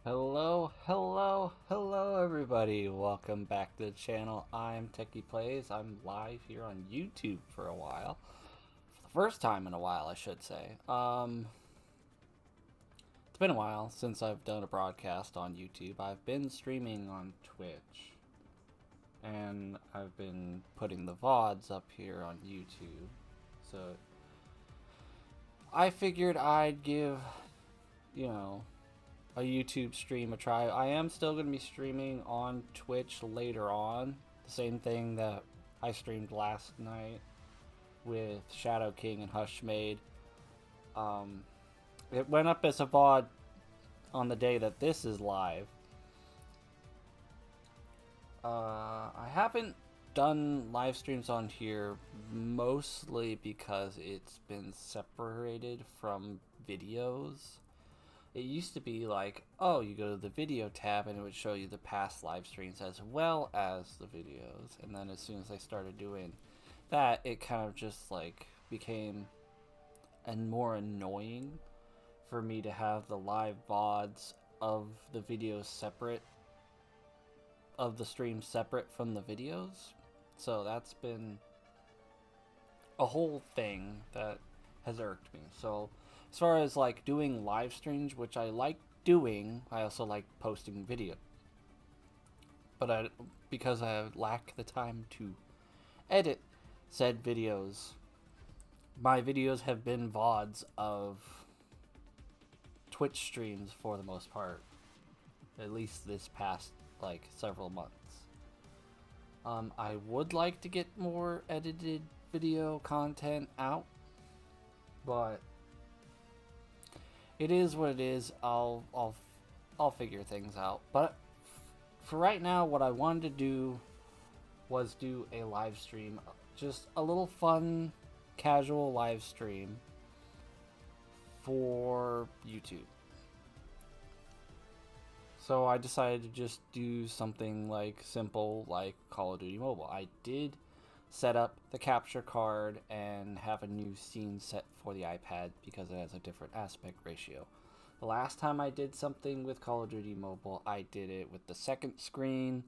Hello everybody. Welcome back to the channel. I'm TechyPlayz. I'm live here on YouTube for a while. For the first time in a while, I should say. It's been a while since I've done a broadcast on YouTube. I've been streaming on Twitch. And I've been putting the VODs up here on YouTube. So I figured I'd give, you know, a YouTube stream a try. I am still going to be streaming on Twitch later on. The same thing that I streamed last night with Shadow King and Hushmade. It went up as a VOD on the day that this is live. I haven't done live streams on here mostly because it's been separated from videos. It used to be like, oh, you go to the video tab and it would show you the past live streams as well as the videos. And then as soon as I started doing that, it kind of just like became more annoying for me to have the live VODs of the videos separate, of the stream separate from the videos. So that's been a whole thing that has irked me. So as far as like doing live streams, which I like doing, I also like posting video. But because I lack the time to edit said videos, my videos have been VODs of Twitch streams for the most part. At least this past like several months. I would like to get more edited video content out, but it is what it is. I'll figure things out. But for right now, what I wanted to do was do a live stream, just a little fun, casual live stream for YouTube. So I decided to just do something like simple, like Call of Duty Mobile. I did set up the capture card and have a new scene set for the iPad because it has a different aspect ratio. The last time I did something with Call of Duty Mobile, I did it with the second screen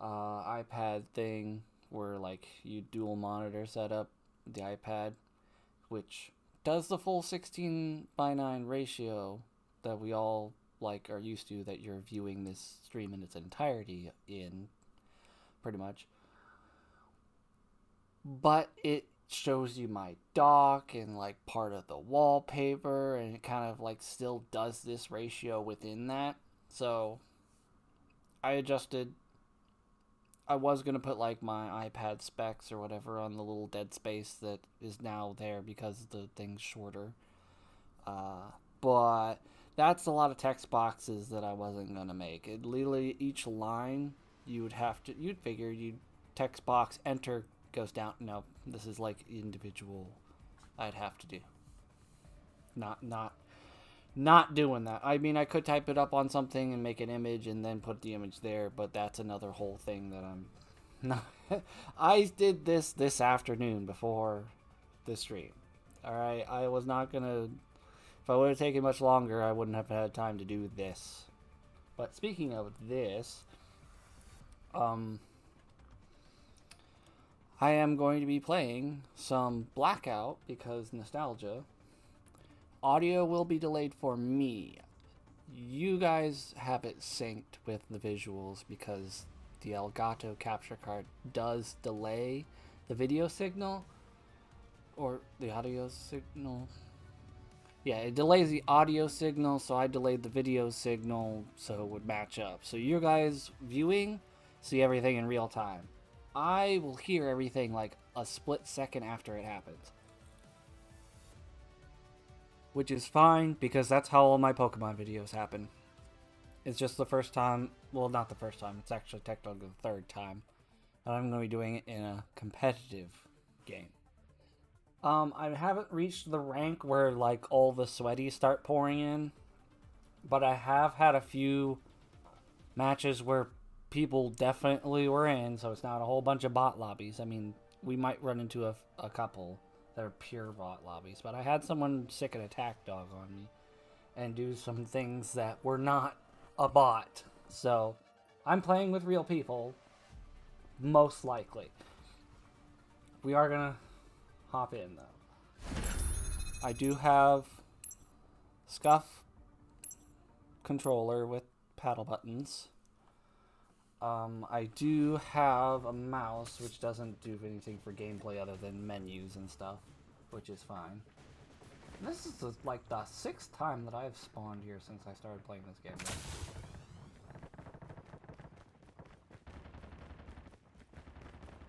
iPad thing where like you dual monitor setup the iPad, which does the full 16:9 ratio that we all like are used to, that you're viewing this stream in its entirety in, pretty much. But it shows you my dock and like part of the wallpaper, and it kind of like still does this ratio within that. So I adjusted. I was gonna put like my iPad specs or whatever on the little dead space that is now there because the thing's shorter. But that's a lot of text boxes that I wasn't gonna make. It literally, each line you'd figure you'd text box enter goes down. No, this is like individual. I'd have to do. Not doing that. I mean, I could type it up on something and make an image and then put the image there, but that's another whole thing that I'm not. I did this afternoon before the stream. All right, I was not gonna. If I would have taken much longer, I wouldn't have had time to do this. But speaking of this, I am going to be playing some Blackout because nostalgia. Audio will be delayed for me. You guys have it synced with the visuals because the Elgato capture card does delay the video signal or the audio signal. Yeah, it delays the audio signal, so I delayed the video signal so it would match up. So you guys viewing see everything in real time. I will hear everything like a split second after it happens. Which is fine because that's how all my Pokemon videos happen. It's just the first time, well, not the first time, it's actually technically the third time. And I'm going to be doing it in a competitive game. I haven't reached the rank where like all the sweaties start pouring in, but I have had a few matches where people definitely were in, so it's not a whole bunch of bot lobbies. I mean, we might run into a couple that are pure bot lobbies, but I had someone sick an attack dog on me and do some things that were not a bot. So I'm playing with real people, most likely. We are gonna hop in though. I do have Scuff controller with paddle buttons. I do have a mouse, which doesn't do anything for gameplay other than menus and stuff, which is fine. And this is like the 6th time that I've spawned here since I started playing this game.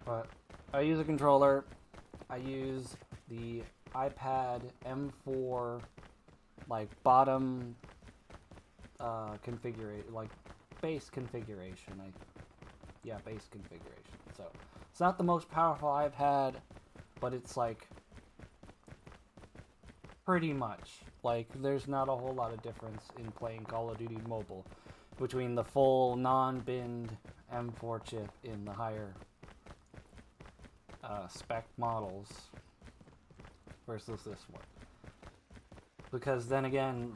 But I use a controller. I use the iPad M4, like bottom configuration, like base configuration. Base configuration. So it's not the most powerful iPad, but it's like pretty much like there's not a whole lot of difference in playing Call of Duty Mobile between the full non-binned M4 chip in the higher spec models versus this one. Because then again,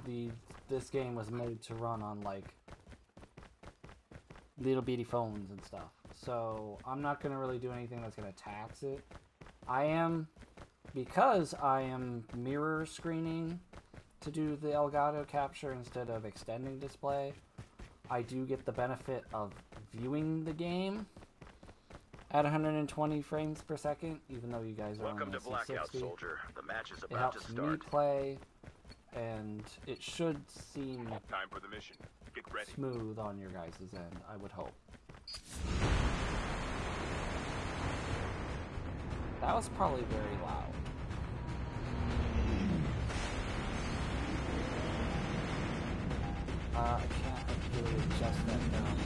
this game was made to run on like little bitty phones and stuff. So I'm not gonna really do anything that's gonna tax it. Because I am mirror screening to do the Elgato capture instead of extending display, I do get the benefit of viewing the game at 120 frames per second, even though you guys are Welcome only to Blackout, 60. soldier. The match is It about to helps start. me play, and it should seem Time for the mission. Get ready. smooth on your guys' end, I would hope. That was probably very loud. I can't really adjust that down.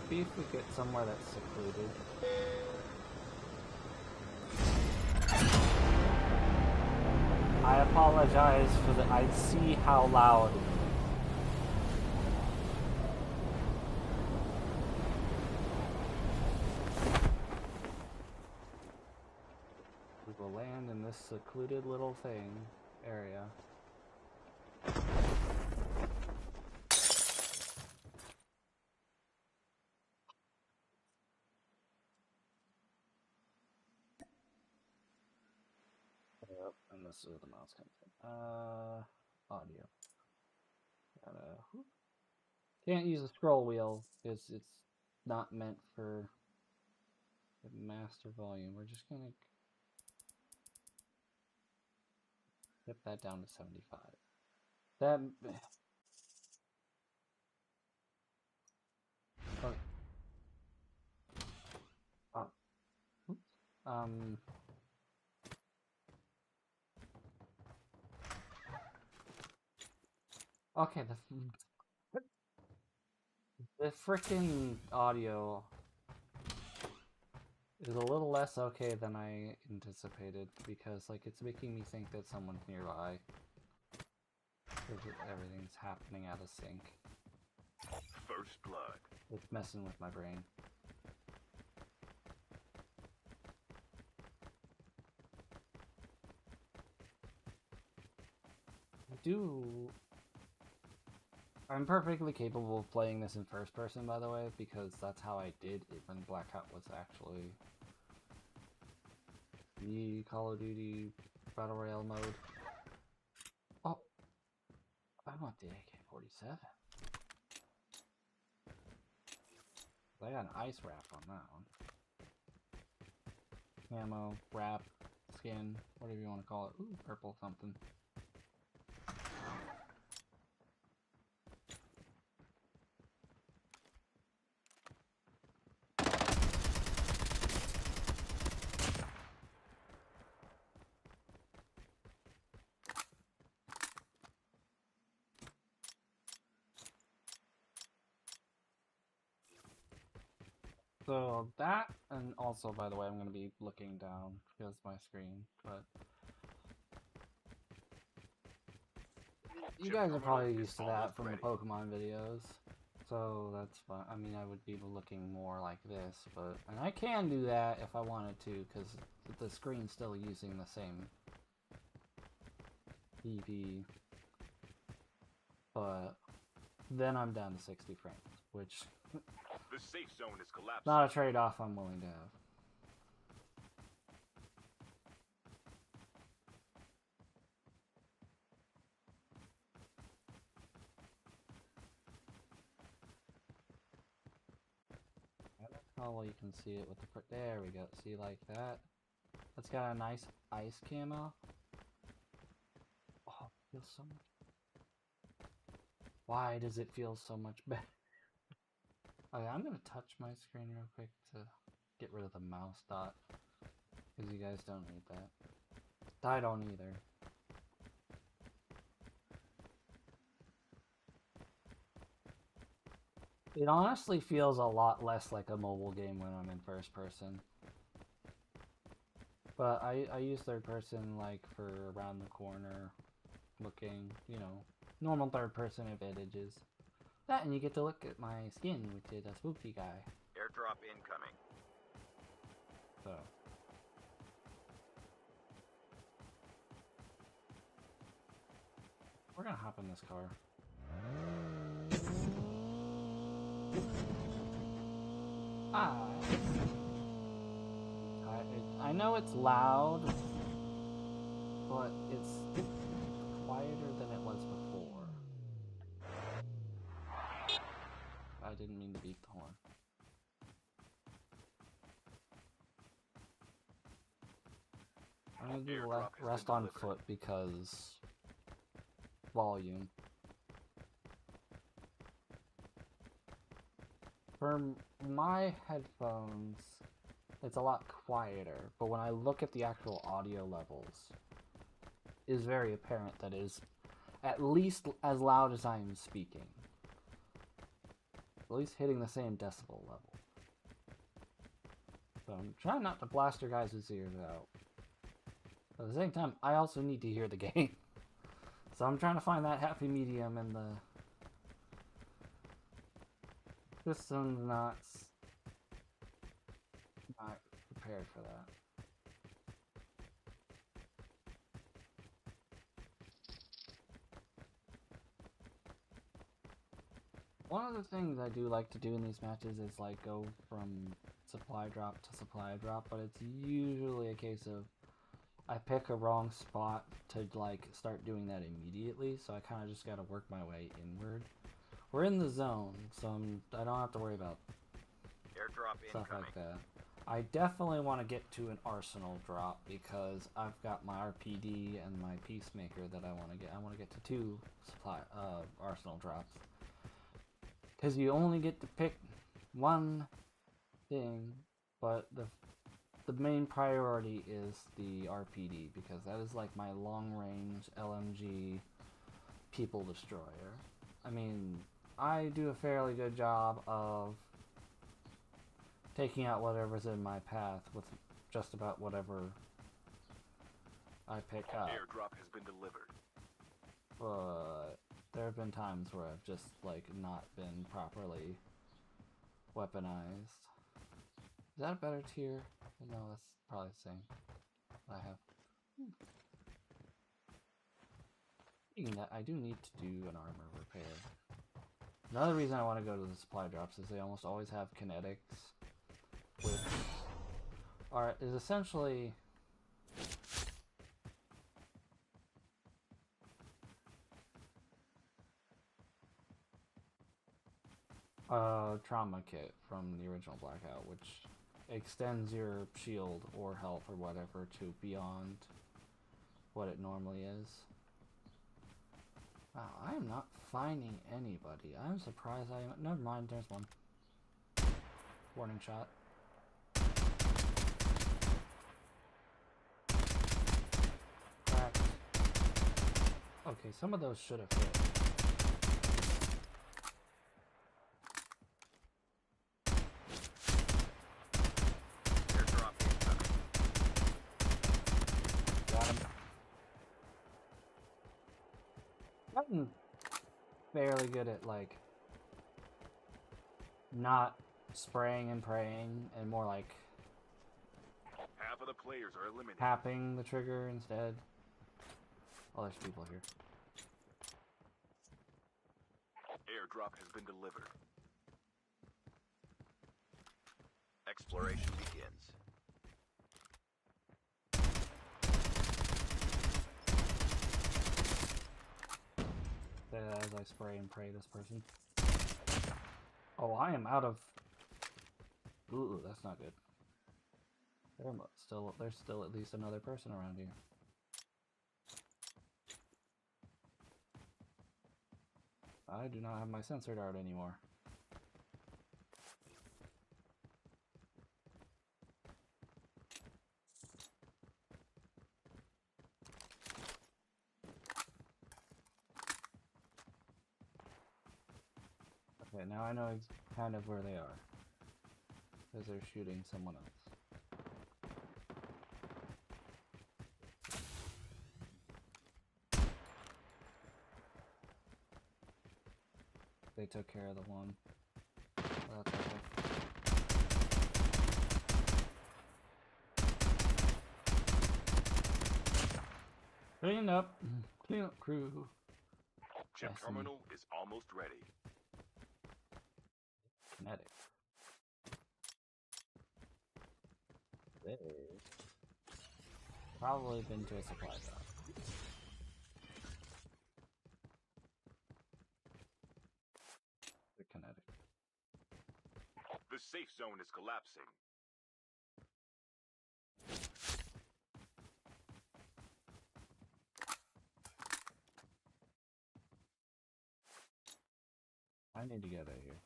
See if we get somewhere that's secluded. I apologize for the. I see how loud it is. We will land in this secluded little area. Yep, and this is where the mouse comes in. Audio. Can't use the scroll wheel because it's not meant for the master volume. We're just gonna tip that down to 75. That. Okay, the frickin' audio is a little less okay than I anticipated because, like, it's making me think that someone's nearby. Everything's happening out of sync. First blood. It's messing with my brain. I'm perfectly capable of playing this in first person, by the way, because that's how I did it when Blackout was actually the Call of Duty Battle Royale mode. Oh, I want the AK-47. I got an ice wrap on that one. Camo, wrap, skin, whatever you want to call it. Ooh, purple something. So that, and also, by the way, I'm going to be looking down because my screen, but you guys are probably used to that from the Pokemon videos, so that's fine. I mean, I would be looking more like this, but, and I can do that if I wanted to, because the screen's still using the same PP, but then I'm down to 60 frames, which The safe zone is collapsing. not a trade-off I'm willing to have. Oh, well, you can see it with the... There we go. See, like that? That's got a nice ice camo. Oh, it feels so much... Why does it feel so much better? Okay, I'm gonna touch my screen real quick to get rid of the mouse dot. Because you guys don't need that. I don't either. It honestly feels a lot less like a mobile game when I'm in first person. But I use third person like for around the corner looking, you know, normal third person advantages. That and you get to look at my skin, which is a spooky guy. Airdrop incoming. So we're gonna hop in this car. I know it's loud, but it's quieter than it was before. I didn't mean to beat the horn. I'm gonna do rest on foot because volume. For my headphones, it's a lot quieter, but when I look at the actual audio levels, it is very apparent that it is at least as loud as I am speaking. At least hitting the same decibel level. So I'm trying not to blast your guys' ears out. But at the same time, I also need to hear the game. So I'm trying to find that happy medium, and the system's not prepared for that. One of the things I do like to do in these matches is like go from supply drop to supply drop, but it's usually a case of I pick a wrong spot to like start doing that immediately, so I kind of just got to work my way inward. We're in the zone, so I don't have to worry about Airdrop stuff incoming. like that. I definitely want to get to an arsenal drop because I've got my RPD and my peacemaker that I want to get. I want to get to 2 supply arsenal drops. Because you only get to pick one thing, but the main priority is the RPD, because that is like my long-range LMG people destroyer. I mean, I do a fairly good job of taking out whatever's in my path with just about whatever I pick up. Airdrop has been delivered. But there have been times where I've just like not been properly weaponized. Is that a better tier? No, that's probably the same. I have. Speaking of that, I do need to do an armor repair. Another reason I want to go to the supply drops is they almost always have kinetics, which is essentially a trauma kit from the original Blackout, which extends your shield or health or whatever to beyond what it normally is. Wow, I am not finding anybody. I'm surprised I am. Never mind, there's one. Warning shot. Cracked. Okay, some of those should have hit. Airdrop incoming. Got him. Gotten fairly good at like not spraying and praying and more like Half of the players are eliminated. tapping the trigger instead. Oh, there's people here. Airdrop has been delivered. Exploration begins. Say that as I spray and pray this person. Oh, I am out of... Ooh, that's not good. There's still at least another person around here. I do not have my sensor dart anymore. Okay, now I know kind of where they are. Because they're shooting someone else. They took care of the one. Oh, that's okay. Clean up! Clean up, crew! Chip terminal is almost ready. Kinetic. They've probably been to a supply drop. The kinetic. The safe zone is collapsing. I need to get out of here.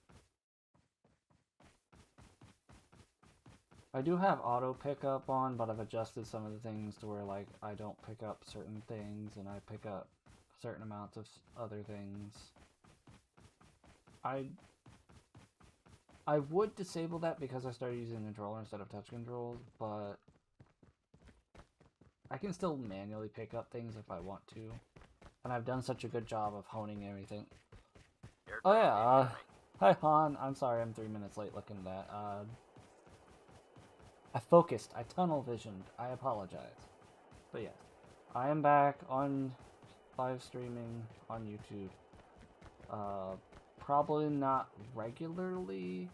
I do have auto pickup on, but I've adjusted some of the things to where, like, I don't pick up certain things and I pick up certain amounts of other things. I would disable that because I started using the controller instead of touch controls, but I can still manually pick up things if I want to. And I've done such a good job of honing everything. Oh yeah, hi Han, I'm sorry I'm 3 minutes late looking at that. I focused, I tunnel visioned, I apologize. But yes, I am back on live streaming on YouTube. Probably not regularly.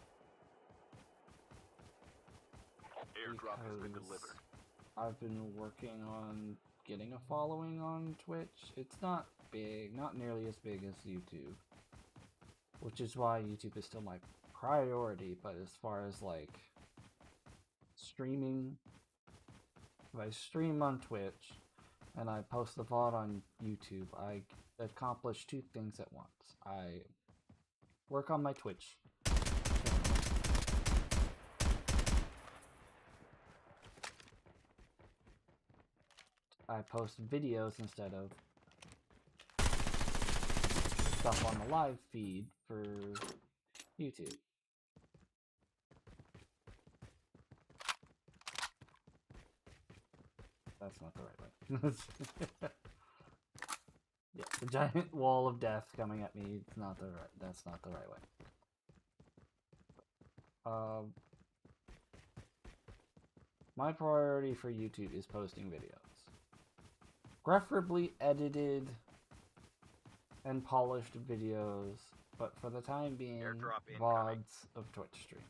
Airdrop has been delivered. I've been working on getting a following on Twitch. It's not big, not nearly as big as YouTube. Which is why YouTube is still my priority, but as far as like streaming, if I stream on Twitch and I post the VOD on YouTube, I accomplish two things at once. I work on my Twitch channel. I post videos instead of stuff on the live feed for YouTube. That's not the right way. Yeah, the giant wall of death coming at me. It's not the right. That's not the right way. My priority for YouTube is posting videos, preferably edited and polished videos, but for the time being, VODs of Twitch streams.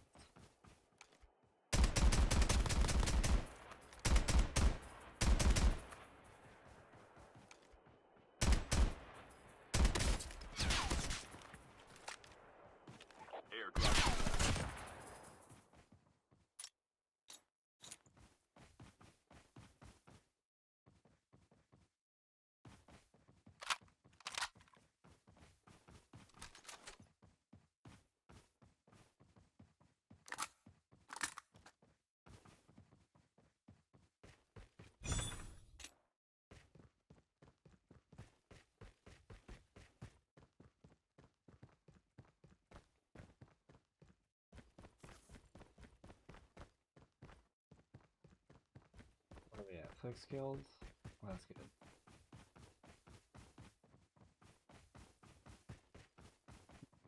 What are we at? 6 kills? Well, that's good.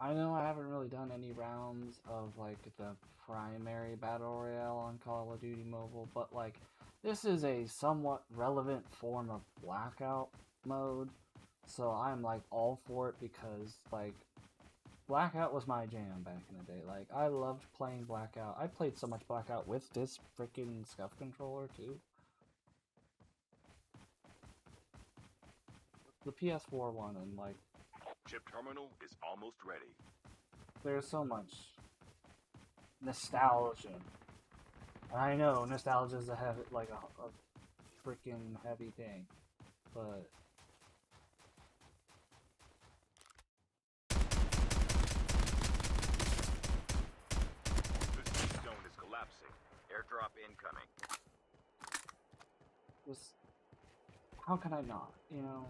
I know I haven't really done any rounds of like the primary battle royale on Call of Duty Mobile, but like this is a somewhat relevant form of Blackout mode, so I'm like all for it because like Blackout was my jam back in the day. Like I loved playing Blackout. I played so much Blackout with this freaking scuff controller too. The PS4 one, and like Chip terminal is almost ready. there's so much nostalgia. I know nostalgia is a heavy, like a freaking heavy thing, but The safe zone is collapsing. Airdrop incoming. just how can I not? You know,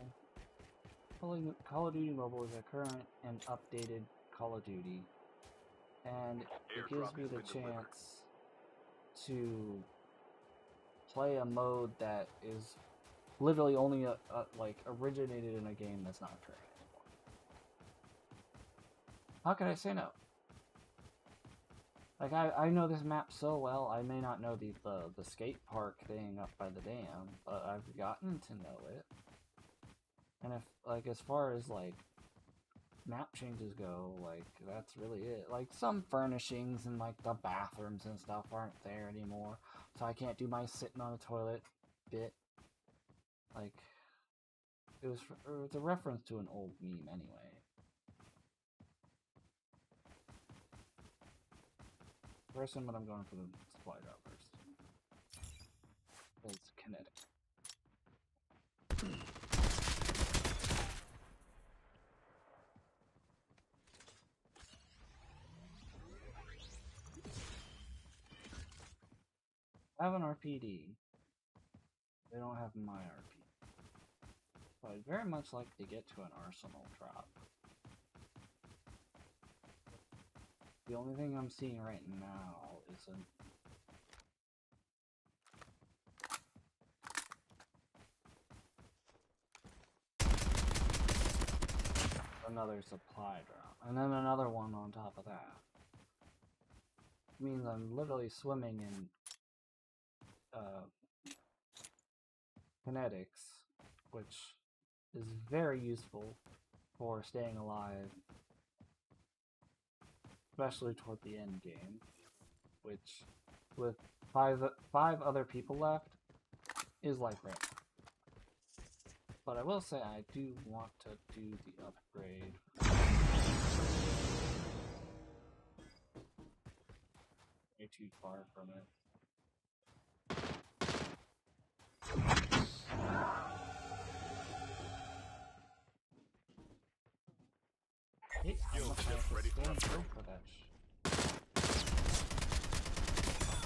Call of Duty Mobile is a current and updated Call of Duty, and it gives me the chance to play a mode that is literally only like originated in a game that's not current anymore. How can I say no? Like I know this map so well. I may not know the skate park thing up by the dam, but I've gotten to know it. And if like as far as like map changes go, like that's really it. Like some furnishings and like the bathrooms and stuff aren't there anymore, so I can't do my sitting on a toilet bit. Like it was a reference to an old meme anyway. Person, but I'm going for the supply drop first. It's kinetic. I have an RPD. They don't have my RPD. But I'd very much like to get to an arsenal drop. The only thing I'm seeing right now is another supply drop, and then another one on top of that. It means I'm literally swimming in kinetics, which is very useful for staying alive, especially toward the end game, which with five other people left is like right now. But I will say I do want to do the upgrade. Way too far from it. Hey, Skill chip ready for upgrade. For that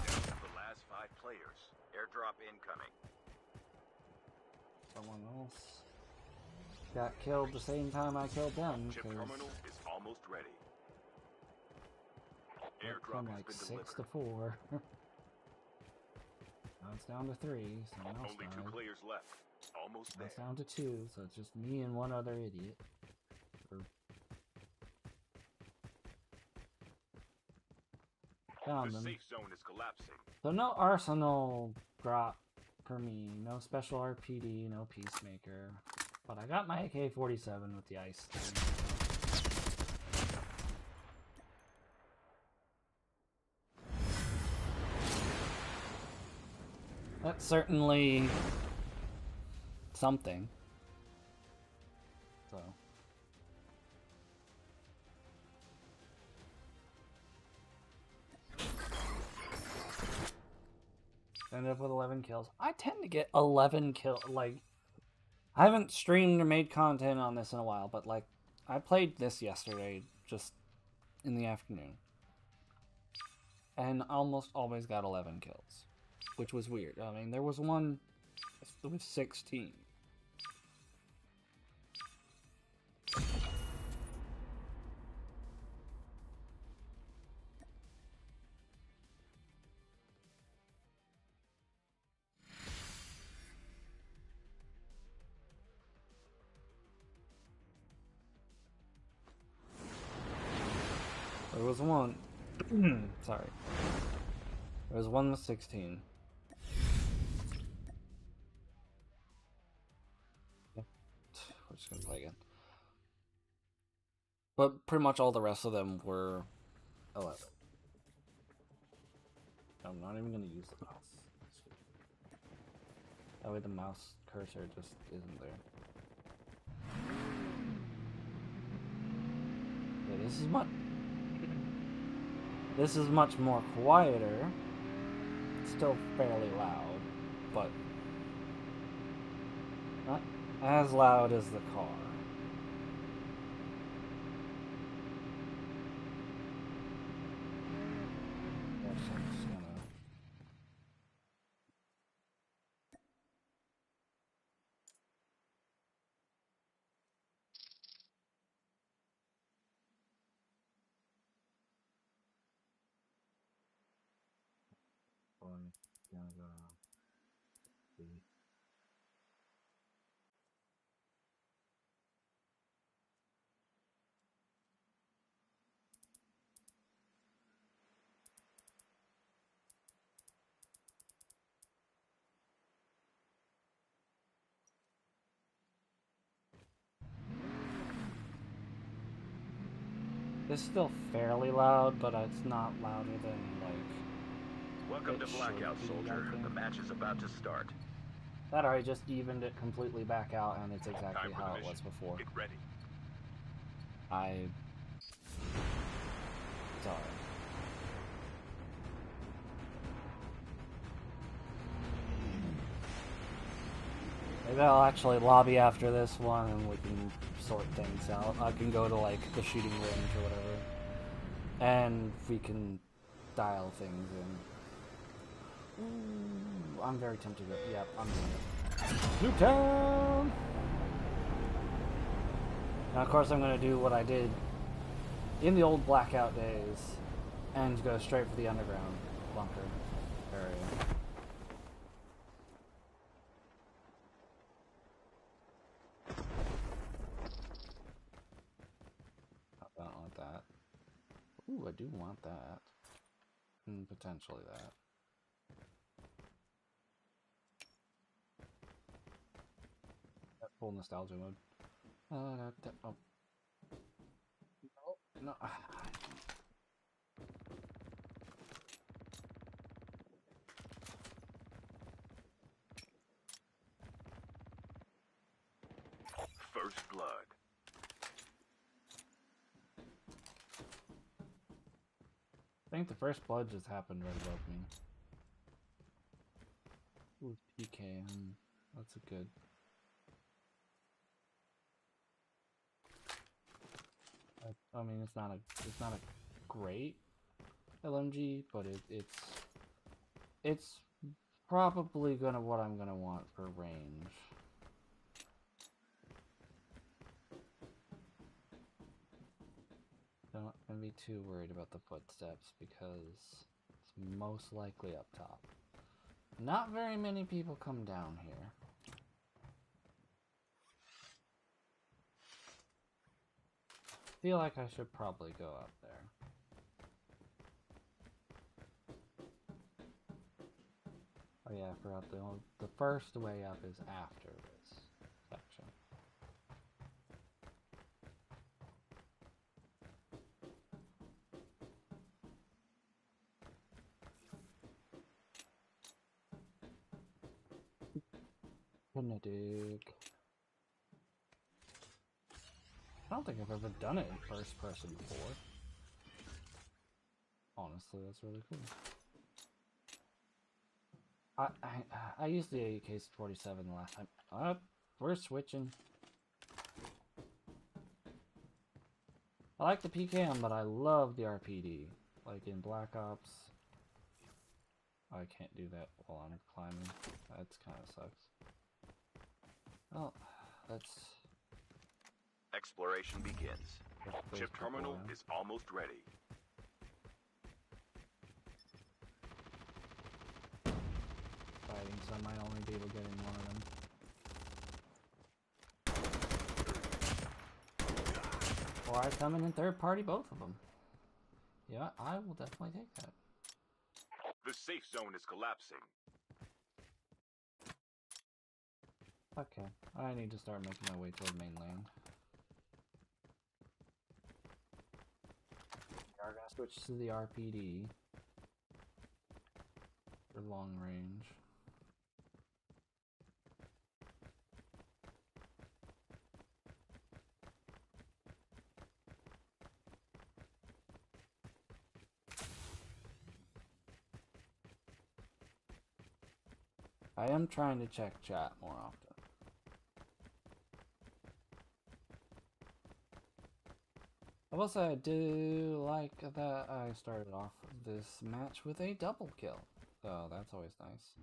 Down to the last 5 players. Airdrop incoming. someone else got killed the same time I killed them. Chip terminal is almost ready. Airdrop From has like been 6 delivered. to 4. Now it's down to 3. Someone else Only died. 2 players left. Almost Now it's there. down to 2, so it's just me and one other idiot. Found The them. safe zone is collapsing. So no arsenal drop for me, no special RPD, no peacemaker. But I got my AK-47 with the ice thing. That's certainly something. So. Ended up with 11 kills. I tend to get 11 kills. Like, I haven't streamed or made content on this in a while, but like, I played this yesterday, just in the afternoon. And almost always got 11 kills. Which was weird. I mean, there was one with 16. There was one. Sorry. There was one with 16. we're just gonna play again. But pretty much all the rest of them were 11. I'm not even gonna use the mouse. That way the mouse cursor just isn't there. Yeah, this is much more quieter. It's still fairly loud, but not as loud as the car. I'm just gonna... It's still fairly loud, but it's not louder than, like... Welcome to Blackout, soldier. The match is about to start. That or I just evened it completely back out, and it's exactly how it was before. Get ready. Sorry. Maybe I'll actually lobby after this one and we can sort things out. I can go to like the shooting range or whatever. And we can dial things in. Ooh, I'm very tempted to... Yep, I'm tempted. Nuketown! Now of course I'm going to do what I did in the old Blackout days and go straight for the underground bunker area. I don't want that. Ooh, I do want that. And potentially that. That full nostalgia mode. Oh. No. First blood. I think the first blood just happened right above me. Ooh, PK. That's a good. I mean, it's not a great LMG, but it's probably what I'm gonna want for range. Don't gonna be too worried about the footsteps because it's most likely up top. Not very many people come down here. Feel like I should probably go up there. Oh yeah, I forgot the first way up is after this section. Gonna dig. I don't think I've ever done it in first person before. Honestly, that's really cool. I used the AK-47 the last time. We're switching. I like the PKM, but I love the RPD. Like in Black Ops. I can't do that while I'm climbing. That kind of sucks. Well, let's... Exploration begins. Chip terminal is almost ready. Fighting, so I might only be able to get in one of them. Or I come in third party both of them. Yeah, I will definitely take that. The safe zone is collapsing. Okay, I need to start making my way toward mainland. We are gonna switch to the RPD for long range. I am trying to check chat more often. I will say I do like that I started off this match with a double kill, so that's always nice.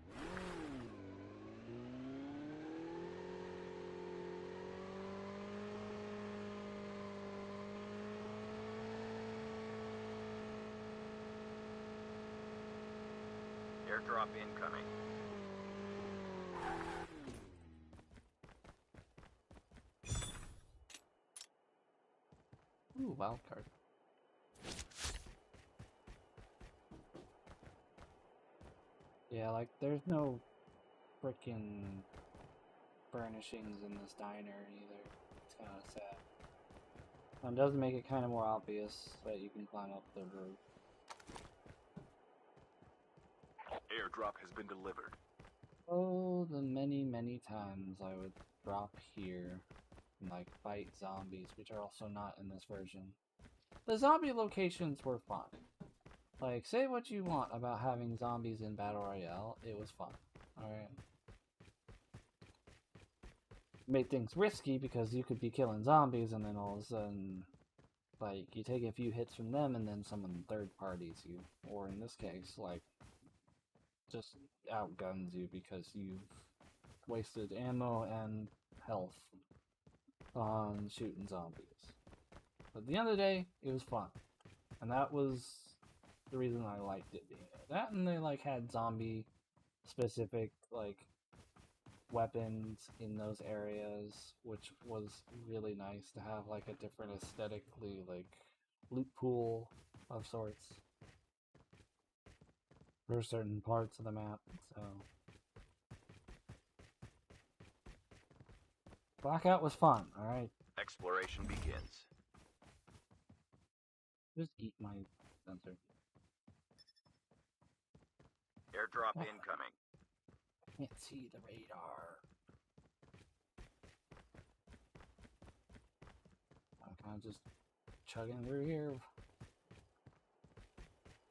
Airdrop incoming. Ooh, wild card. Yeah, like, there's no frickin' furnishings in this diner either. It's kind of sad. It does make it kind of more obvious that you can climb up the roof. Airdrop has been delivered. Oh, the many, many times I would drop here and, like, fight zombies, which are also not in this version. The zombie locations were fun. Like, say what you want about having zombies in Battle Royale, it was fun. Alright? Made things risky because you could be killing zombies and then all of a sudden, like, you take a few hits from them and then someone third parties you. Or in this case, like, just outguns you because you've wasted ammo and health on shooting zombies. But at the end of the day, it was fun. And that was the reason I liked it being there. That and they, like, had zombie specific, like, weapons in those areas, which was really nice to have, like, a different aesthetically, like, loot pool of sorts for certain parts of the map, so... Blackout was fun, alright? Exploration begins. Just eat my sensor. Airdrop Oh. incoming. Can't see the radar. I'm kind of just chugging through here.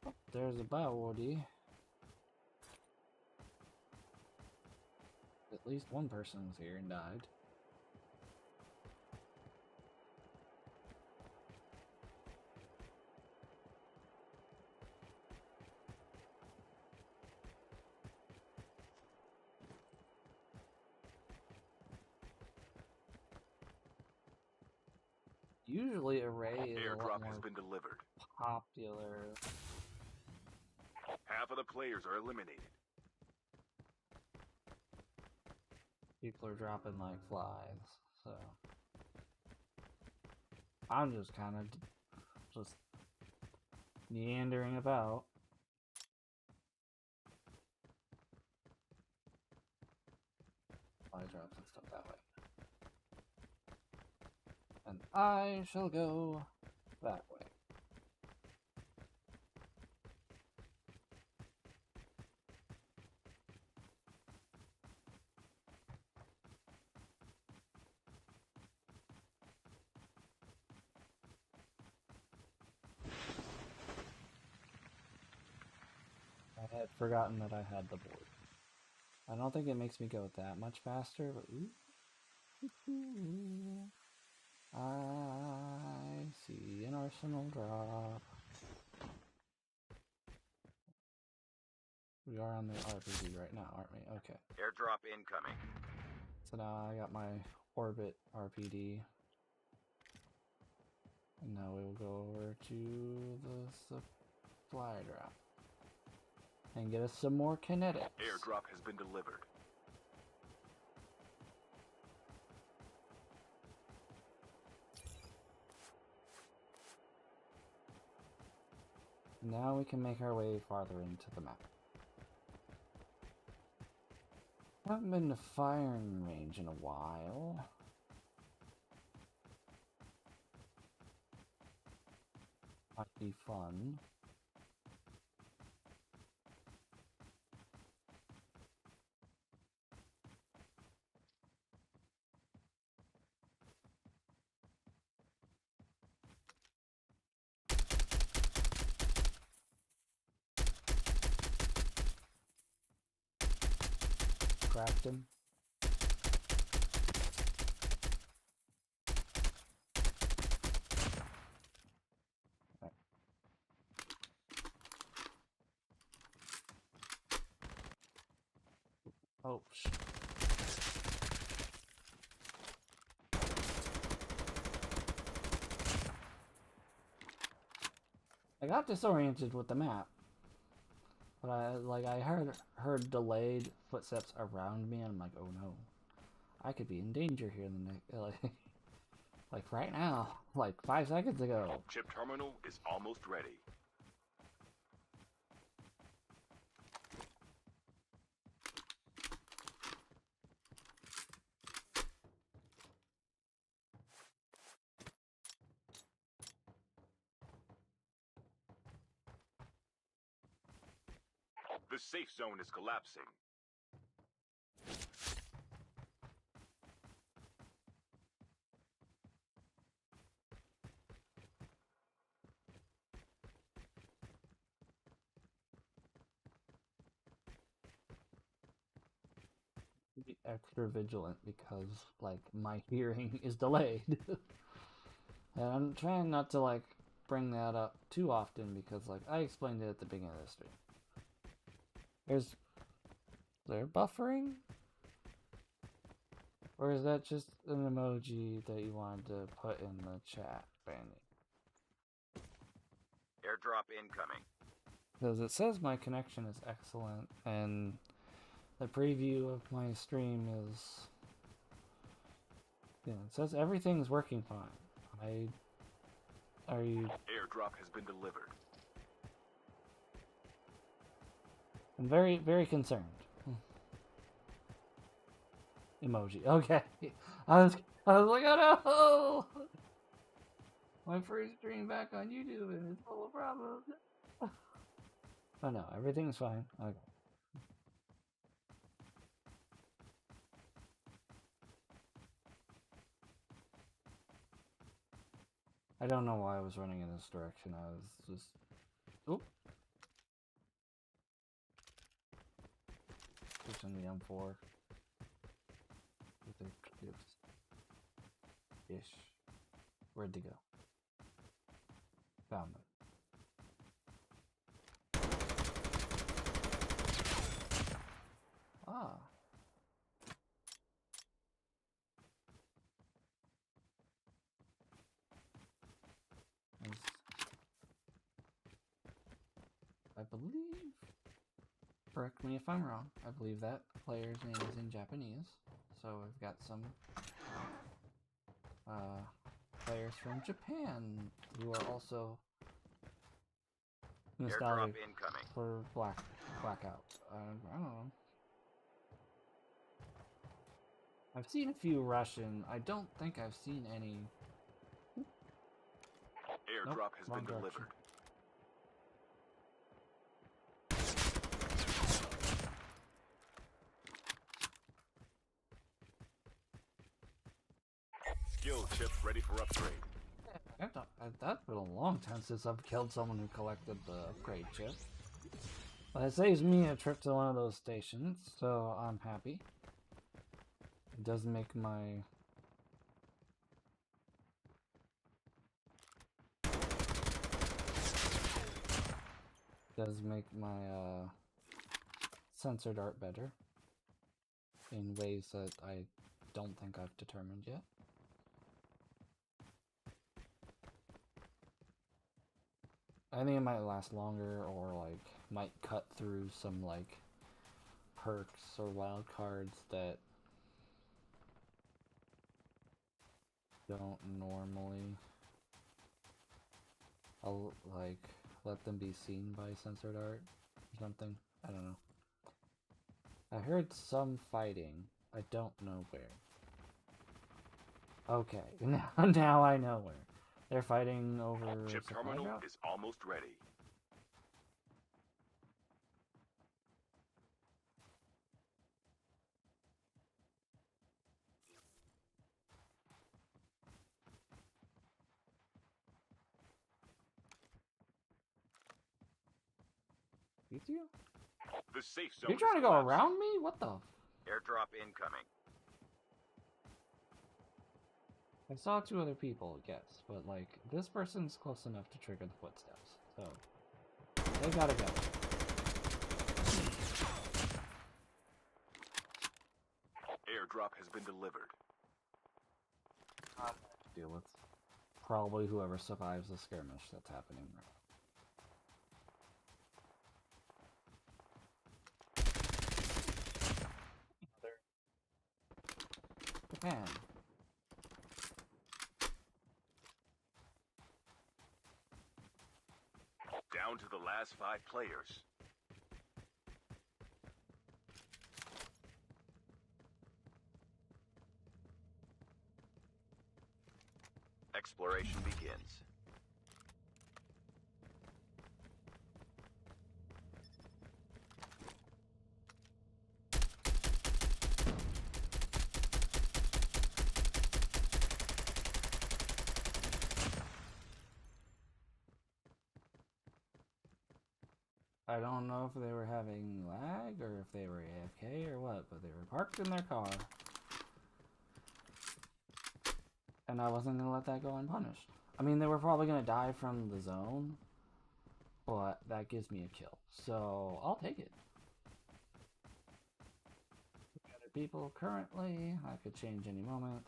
Oh, there's a VOD. At least one person was here and died. Usually Array is a lot Airdrop more has been delivered. popular. Half of the players are eliminated. People are dropping like flies, so I'm just kind of just meandering about. Fly drops and stuff that way. And I shall go that way. I had forgotten that I had the board. I don't think it makes me go that much faster, but ooh. I see an arsenal drop. We are on the RPG right now, aren't we? Okay. Airdrop incoming. So now I got my orbit RPD. And now we will go over to the supply drop. And get us some more kinetics. Airdrop has been delivered. Now we can make our way farther into the map. haven't been to firing range in a while. Might be fun. Cracked him. Right. Oh, I got disoriented with the map. But I heard delayed footsteps around me, and I'm like, oh no, I could be in danger here in the next, like right now, like 5 seconds ago. Chip terminal is almost ready. The safe zone is collapsing. Be extra vigilant because like my hearing is delayed. And I'm trying not to like bring that up too often because like I explained it at the beginning of the stream. Is there buffering? Or is that just an emoji that you wanted to put in the chat, Bandy? Airdrop incoming. Because it says my connection is excellent, and the preview of my stream is... Yeah, it says everything's working fine. Are you... Airdrop has been delivered. I'm very, very concerned. Emoji. Okay. I was like, oh no! My first stream back on YouTube and it's full of problems. Oh no, everything's fine. Okay. I don't know why I was running in this direction. I was just... Oop. Pushing the M4. With the clips. Ish. Where'd they go? Found them. Ah. I believe... Correct me if I'm wrong. I believe that player's name is in Japanese. So I've got some players from Japan who are also nostalgic for Blackout. I don't know. I've seen a few Russian. I don't think I've seen any. Airdrop has been delivered. Skill chips ready for upgrade. That's been a long time since I've killed someone who collected the upgrade chip. But it saves me a trip to one of those stations, so I'm happy. It does make my... censored art better. In ways that I don't think I've determined yet. I think it might last longer, or like might cut through some like perks or wild cards that don't normally like let them be seen by censored art or something. I don't know. I heard some fighting. I don't know where. Okay, now I know where. They're fighting over Chip supply terminal drop? is almost ready. You two? The safe zone You're is trying to go collapsing. around me? What the? Airdrop incoming. I saw two other people, yes, but like this person's close enough to trigger the footsteps, so they gotta go. Airdrop has been delivered. Deal with probably whoever survives the skirmish that's happening right now. Japan. Down to the last 5 players. Exploration begins. I don't know if they were having lag or if they were AFK or what, but they were parked in their car. And I wasn't going to let that go unpunished. I mean, they were probably going to die from the zone, but that gives me a kill. So, I'll take it. Other people currently, I could change any moment.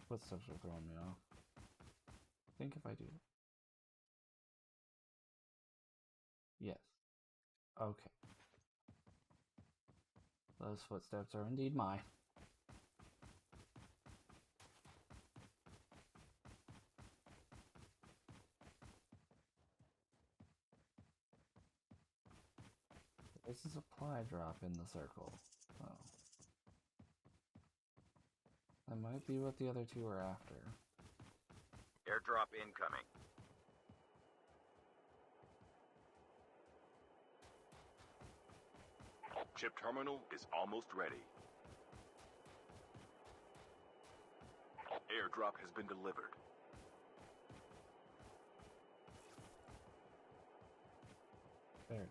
Footsteps are throwing me off. I think if I do. Yes. Okay. Those footsteps are indeed mine. There's a supply drop in the circle. Oh. That might be what the other two are after. Airdrop incoming. Chip terminal is almost ready. Airdrop has been delivered. There it is.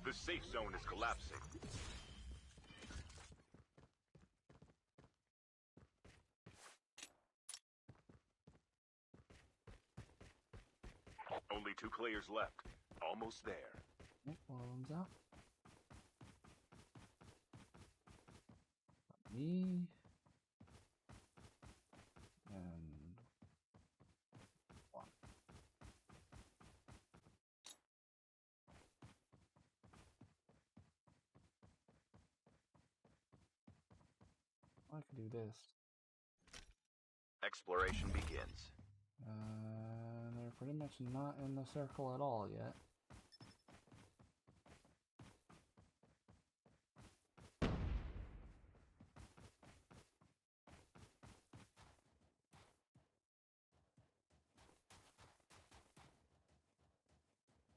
The safe zone is collapsing. Only 2 players left. Almost there. Yep, one of them's out. Me. And one. I could do this. Exploration begins. They're pretty much not in the circle at all yet.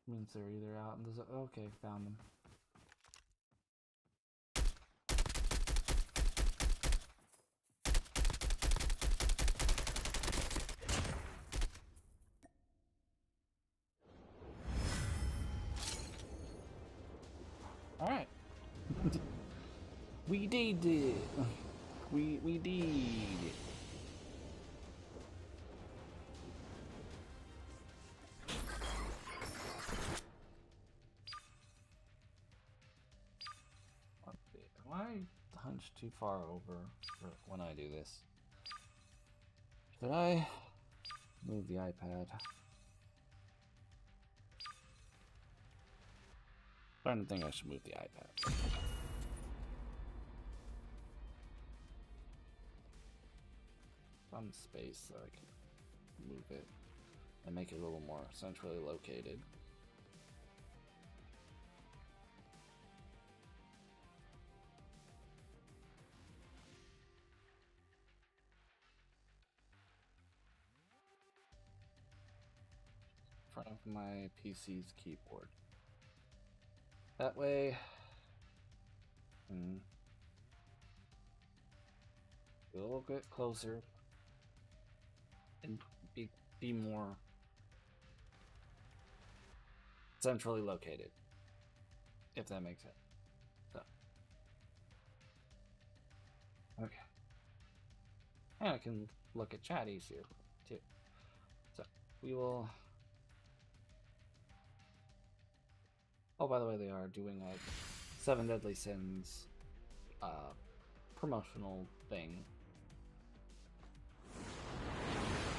Means they're either out in the okay, found them. Alright. We did it. We did. hunched too far over for when I do this. Should I move the iPad? I don't think I should move the iPad. Some space so I can move it and make it a little more centrally located. In front of my PC's keyboard. That way, a little bit closer and be more centrally located, if that makes sense. So, okay, and I can look at chat easier too. So we will. Oh, by the way, they are doing a 7 Deadly Sins promotional thing.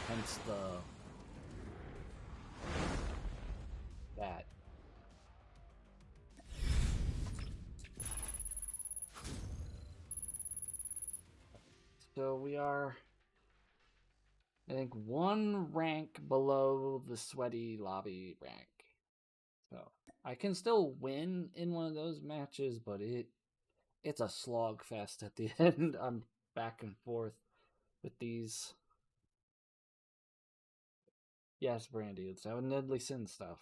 Hence that. So we are, I think, 1 rank below the sweaty lobby rank. So I can still win in one of those matches, but it's a slog fest at the end. I'm back and forth with these. Yes, Brandy, it's 7 Deadly Sin stuff.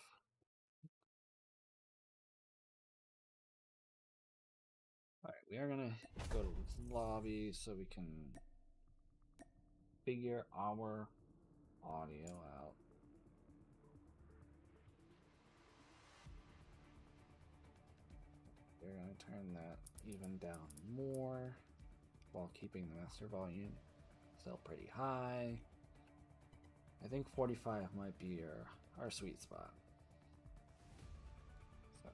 Alright, we are gonna go to this lobby so we can figure our audio out. We're gonna turn that even down more while keeping the master volume still pretty high. I think 45 might be our sweet spot. So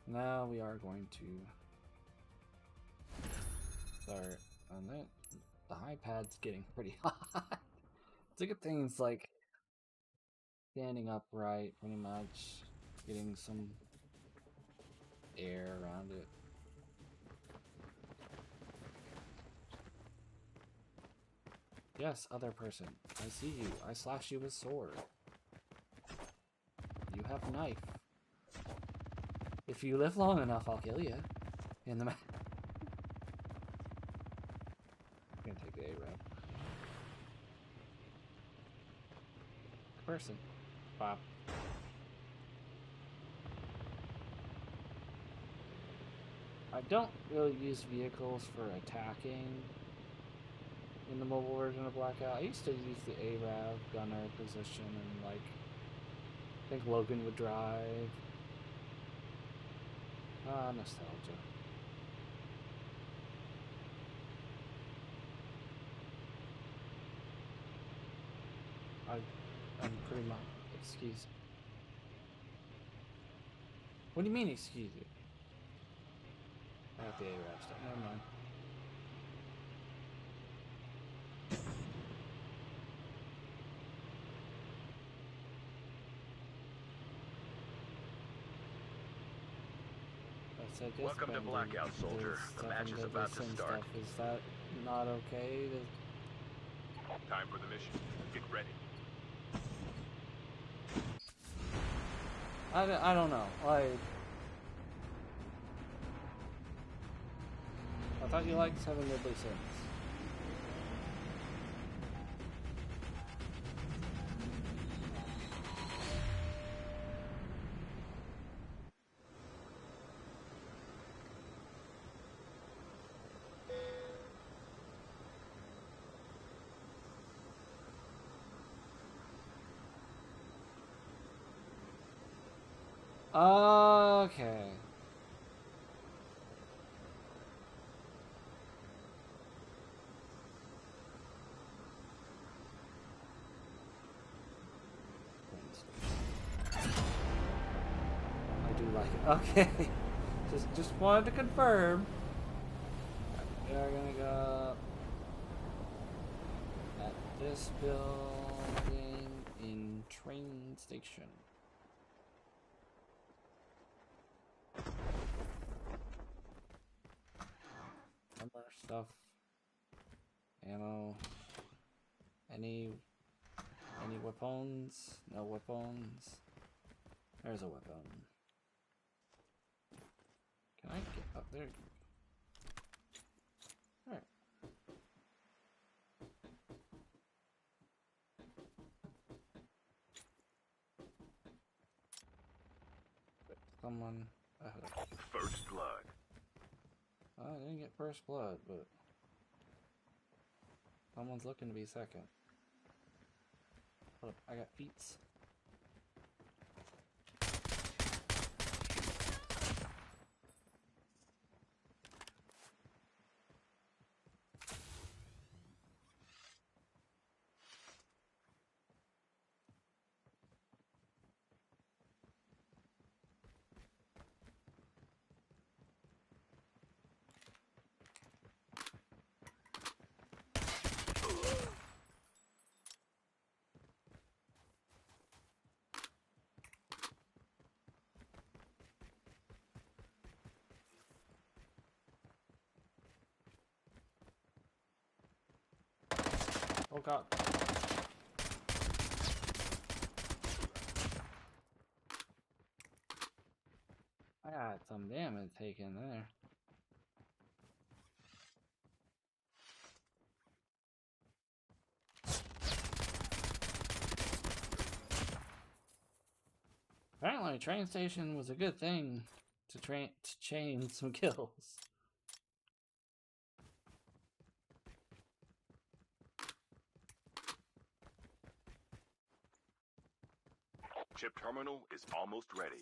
now we are going to start on that. The iPad's getting pretty hot. It's a good thing it's like standing upright pretty much, getting some air around it. Yes, other person. I see you. I slash you with sword. You have knife. If you live long enough, I'll kill you. In the I'm gonna take the A-Rep. Person. Bob. I don't really use vehicles for attacking in the mobile version of Blackout. I used to use the A-Rav gunner position and like I think Logan would drive. Nostalgia. I'm pretty much. Excuse me. What do you mean, excuse me? I got the A-Rav stuff. Never mind. Welcome to Blackout, soldier. The match is about to start. Is that not okay? Time for the mission. Get ready. I don't know. Like, I thought you liked 7 Deadly Sins. Okay. like, okay. just wanted to confirm. We are gonna go at this building in train station. Armor stuff, ammo, any weapons? No weapons. There's a weapon. Can I get up there? Alright. Someone ahead. First blood. I didn't get first blood, but someone's looking to be second. Hold up, I got feats. Oh god. I got some damage taken there. Apparently, train station was a good thing to chain some kills. Chip terminal is almost ready.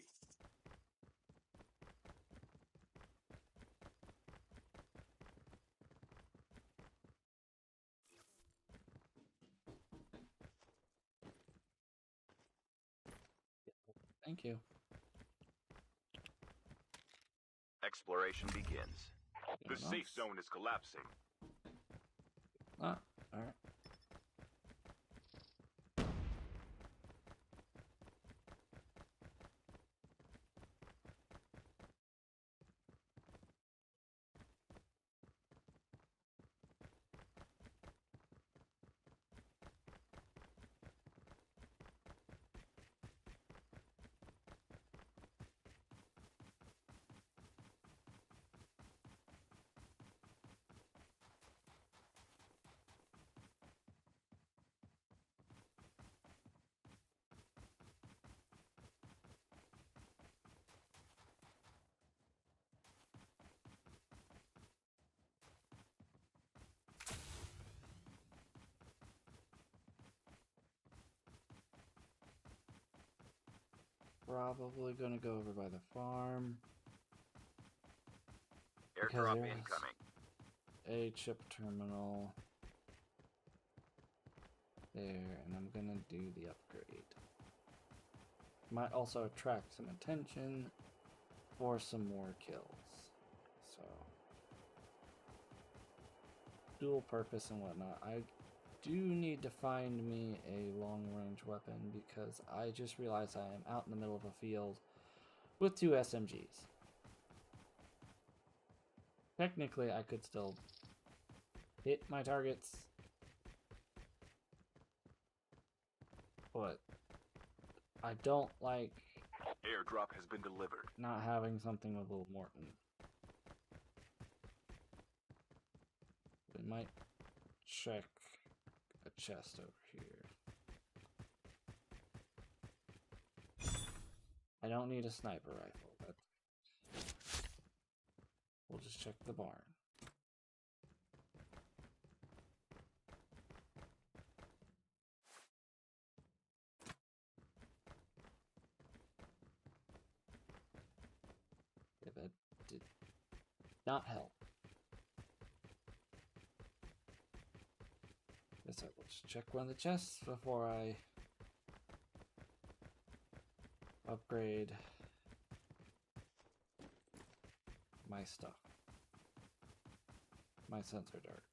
Thank you. Exploration begins. The Anyone safe else? zone is collapsing. Ah, alright. Probably gonna go over by the farm. Airdrop incoming. A chip terminal there, and I'm gonna do the upgrade. Might also attract some attention for some more kills. So, dual purpose and whatnot. I do need to find me a long-range weapon because I just realized I am out in the middle of a field with 2 SMGs. Technically, I could still hit my targets, but I don't like Airdrop has been delivered. not having something with Little Morton. We might check a chest over here. I don't need a sniper rifle, but we'll just check the barn. Yeah, that did not help. Guess I will just check one of the chests before I upgrade my stuff. My sensor dart.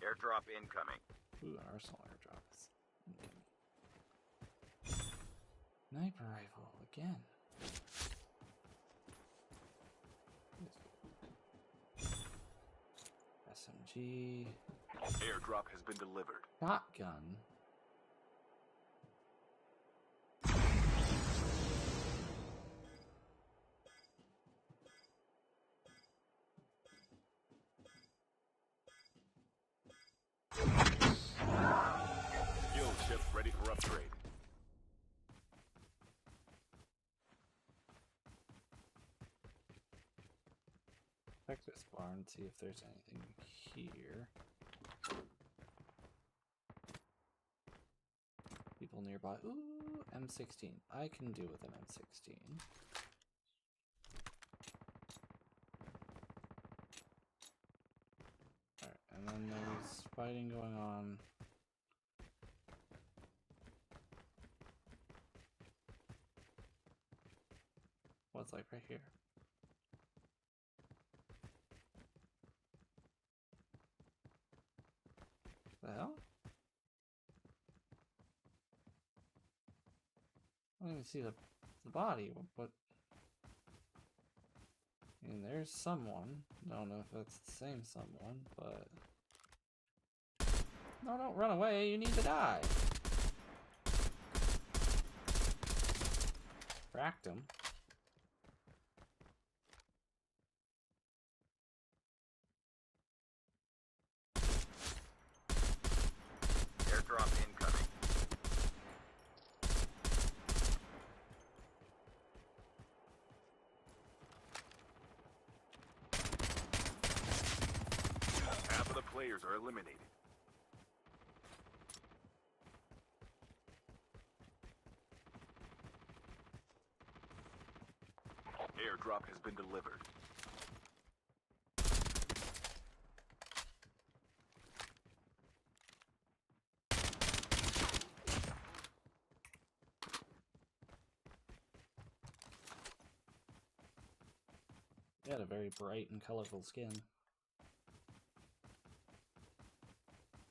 Airdrop incoming. Ooh, an arsenal airdrop is incoming. Sniper rifle again. SMG. Airdrop has been delivered. Shotgun. Skill chip ready for upgrade. Check this barn, see if there's anything here. People nearby. Ooh, M16. I can do with an M16. Alright, and then there's fighting going on. What's like right here? The hell? I don't even see the body. What? I mean, there's someone. Don't know if that's the same someone, but no, don't run away. You need to die. Cracked him. Airdrop incoming. Half of the players are eliminated. Airdrop has been delivered. They had a very bright and colorful skin.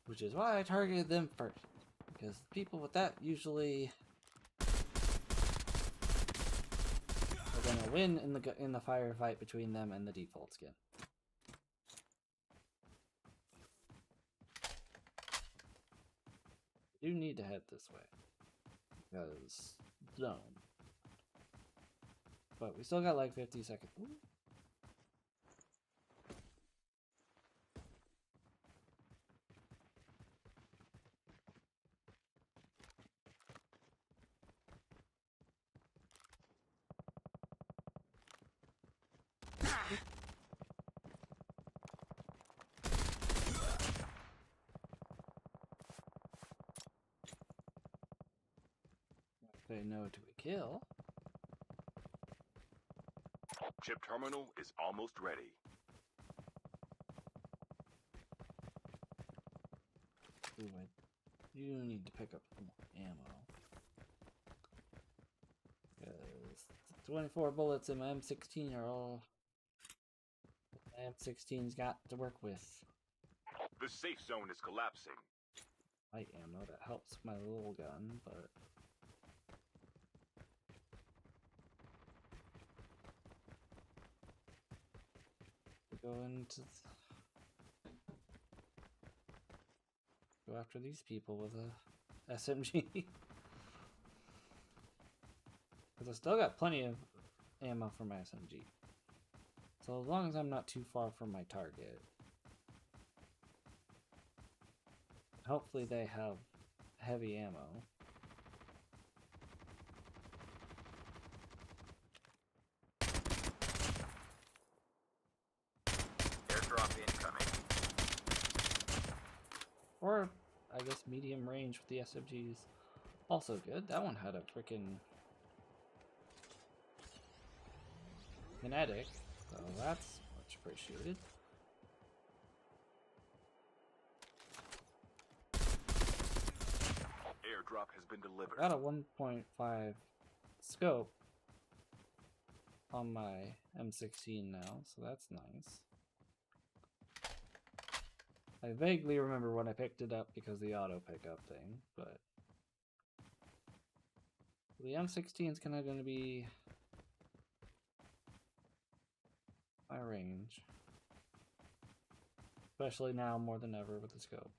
Which is why I targeted them first. Because people with that usually are gonna win in the firefight between them and the default skin. You need to head this way. Because zone. But we still got like 50 seconds. Ooh. Say no to a kill. Chip terminal is almost ready. Ooh, you need to pick up some more ammo. Because 24 bullets in my M16 are all my M16's got to work with. The safe zone is collapsing. Light ammo, that helps my little gun, but go after these people with a SMG. Because I still got plenty of ammo for my SMG. So as long as I'm not too far from my target. Hopefully they have heavy ammo. Airdrop incoming. Or, I guess, medium range with the SMGs. Also good. That one had a freaking kinetic, so that's much appreciated. Airdrop has been delivered. I got a 1.5 scope on my M16 now, so that's nice. I vaguely remember when I picked it up because of the auto pickup thing, but the M16 is kind of going to be my range, especially now more than ever with the scope.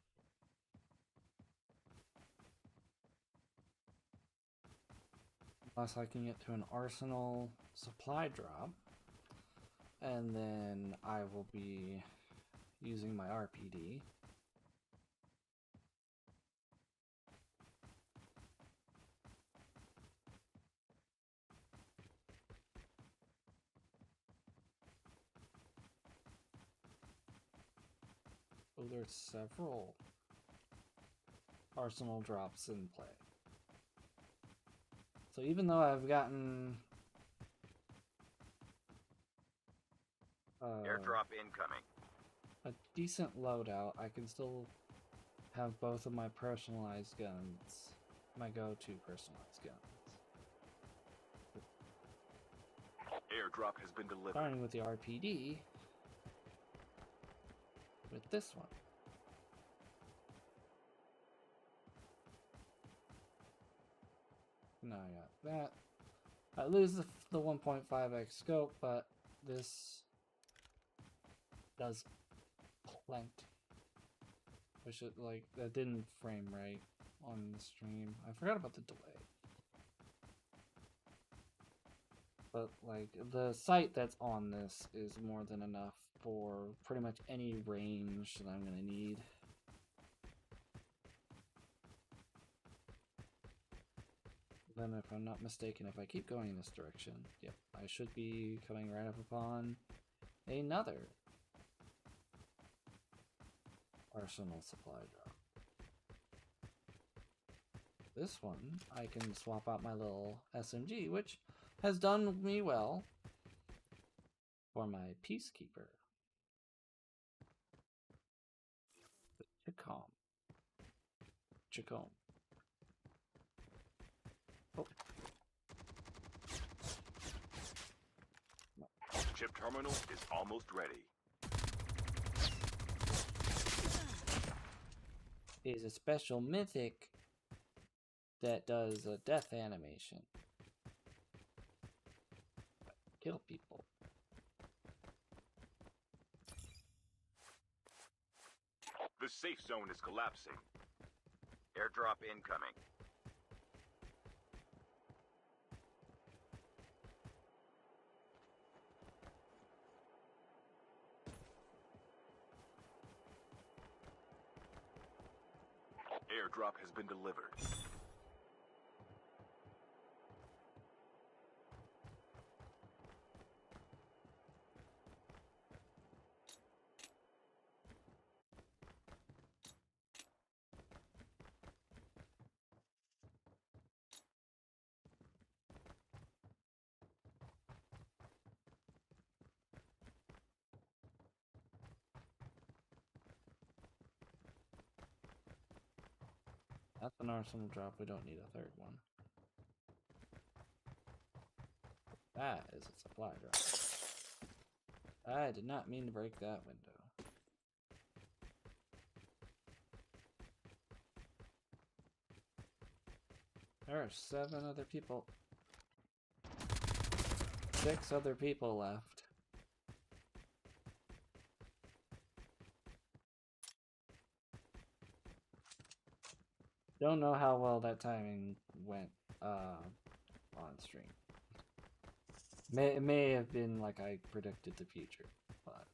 Unless I can get to an arsenal supply drop, and then I will be using my RPD. Oh, there's several arsenal drops in play. So even though I've gotten Airdrop incoming. a decent loadout, I can still have both of my personalized guns, my go-to personalized guns. Airdrop has been delivered. Starting with the RPD, with this one. Now I got that. I lose the 1.5x scope, but this does plenty. Wish it, like, that didn't frame right on the stream. I forgot about the delay. But, like, the sight that's on this is more than enough for pretty much any range that I'm gonna need. Then, if I'm not mistaken, if I keep going in this direction, yep, I should be coming right up upon another arsenal supply drop. This one, I can swap out my little SMG, which has done me well, for my Peacekeeper. The Chicom. Oh. Chip terminal is almost ready. Is a special mythic that does a death animation. Kill people. The safe zone is collapsing. Airdrop incoming. Airdrop has been delivered. That's an arsenal drop. We don't need a third one. That is a supply drop. I did not mean to break that window. There are 7 other people. 6 other people left. Don't know how well that timing went on stream. It may have been like I predicted the future, but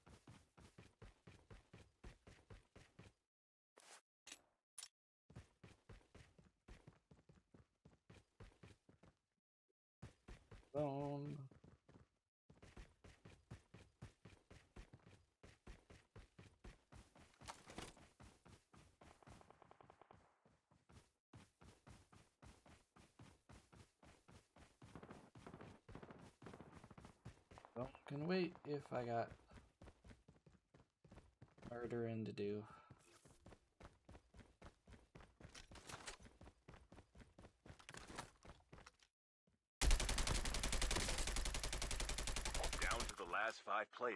zone. Well, can wait if I got murdering to do. last 5 players.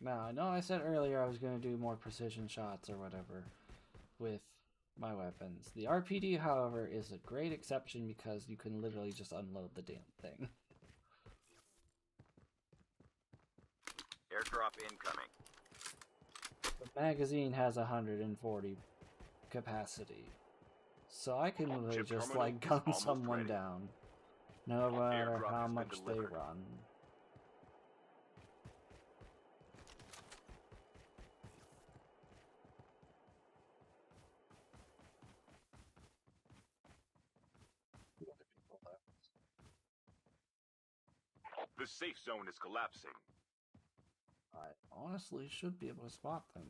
Now, I know I said earlier I was going to do more precision shots or whatever with my weapons. The RPD, however, is a great exception because you can literally just unload the damn thing. Airdrop incoming. The magazine has 140 capacity, so I can literally Chip just terminal like is gun almost someone ready. down, no matter Airdrop how has been much they delivered. run. The safe zone is collapsing. I honestly should be able to spot them.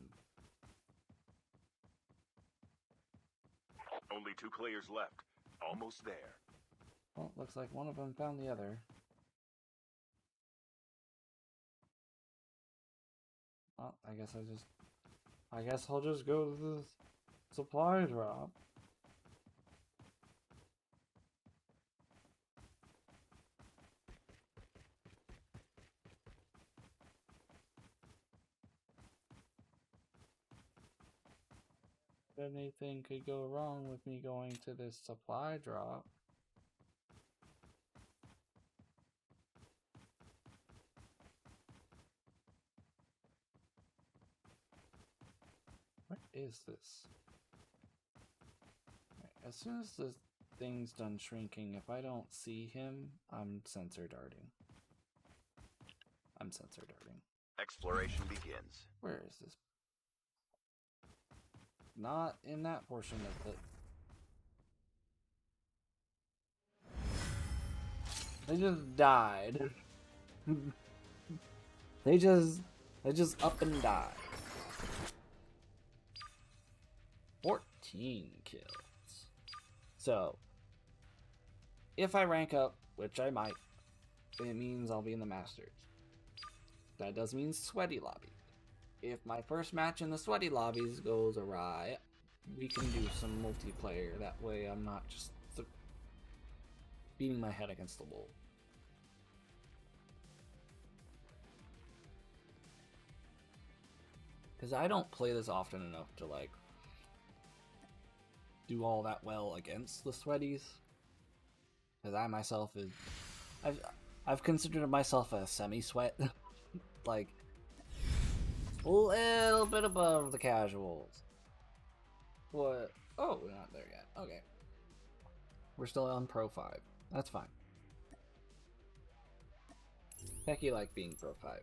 Only 2 players left. Almost there. Well, looks like one of them found the other. Well, I guess I'll just go to the supply drop. Anything could go wrong with me going to this supply drop. What is this? As soon as the thing's done shrinking, if I don't see him, I'm sensor darting. I'm sensor darting. Exploration begins. Where is this? Not in that portion of the... They just died. They just up and died. 14 kills. So, if I rank up, which I might, it means I'll be in the Masters. That does mean sweaty lobby. If my first match in the sweaty lobbies goes awry, we can do some multiplayer. That way I'm not just beating my head against the wall. Because I don't play this often enough to like do all that well against the sweaties. Because I myself is, I've considered myself a semi-sweat, like a little bit above the casuals. What? Oh, we're not there yet. Okay, we're still on Pro 5. That's fine. Techie like being Pro 5.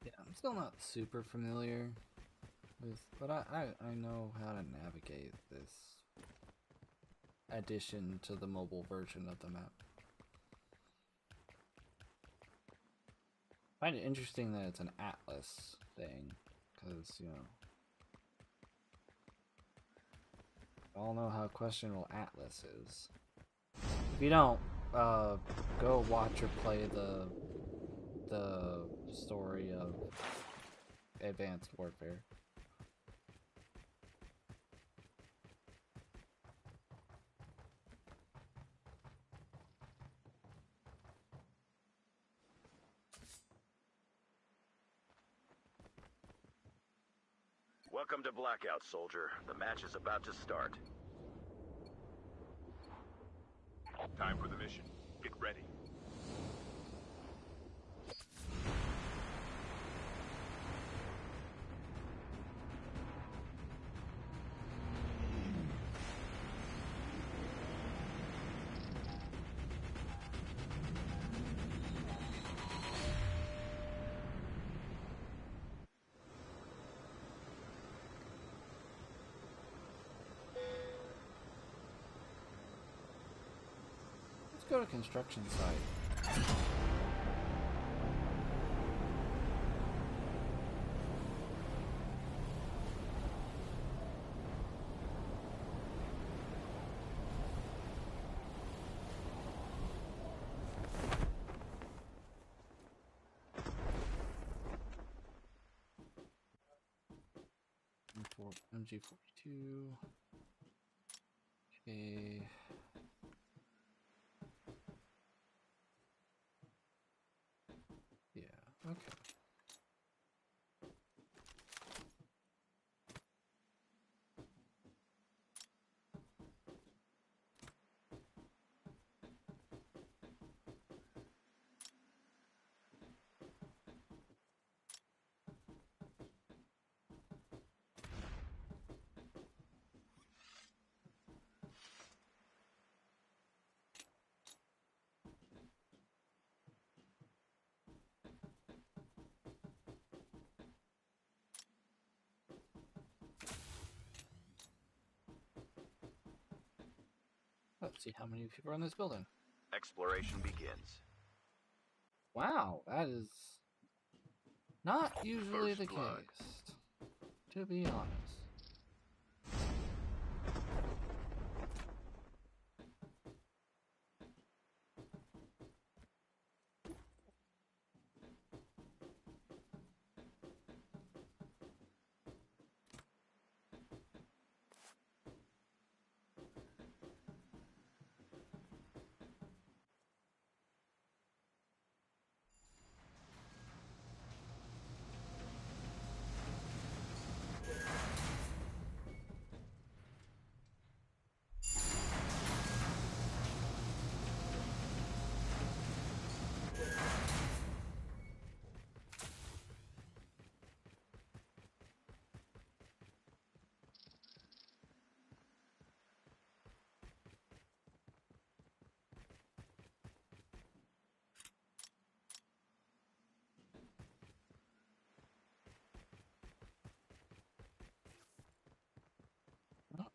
Yeah, I'm still not super familiar with, but I know how to navigate this addition to the mobile version of the map. I find it interesting that it's an Atlas thing, because, you know, we all know how questionable Atlas is. If you don't, go watch or play the story of Advanced Warfare. Welcome to Blackout, soldier. The match is about to start. Time for the mission. Get ready. go to construction site. MG42. Okay. Yeah, okay. Let's see how many people are in this building. Exploration begins. Wow, that is not usually First the blood. case, to be honest.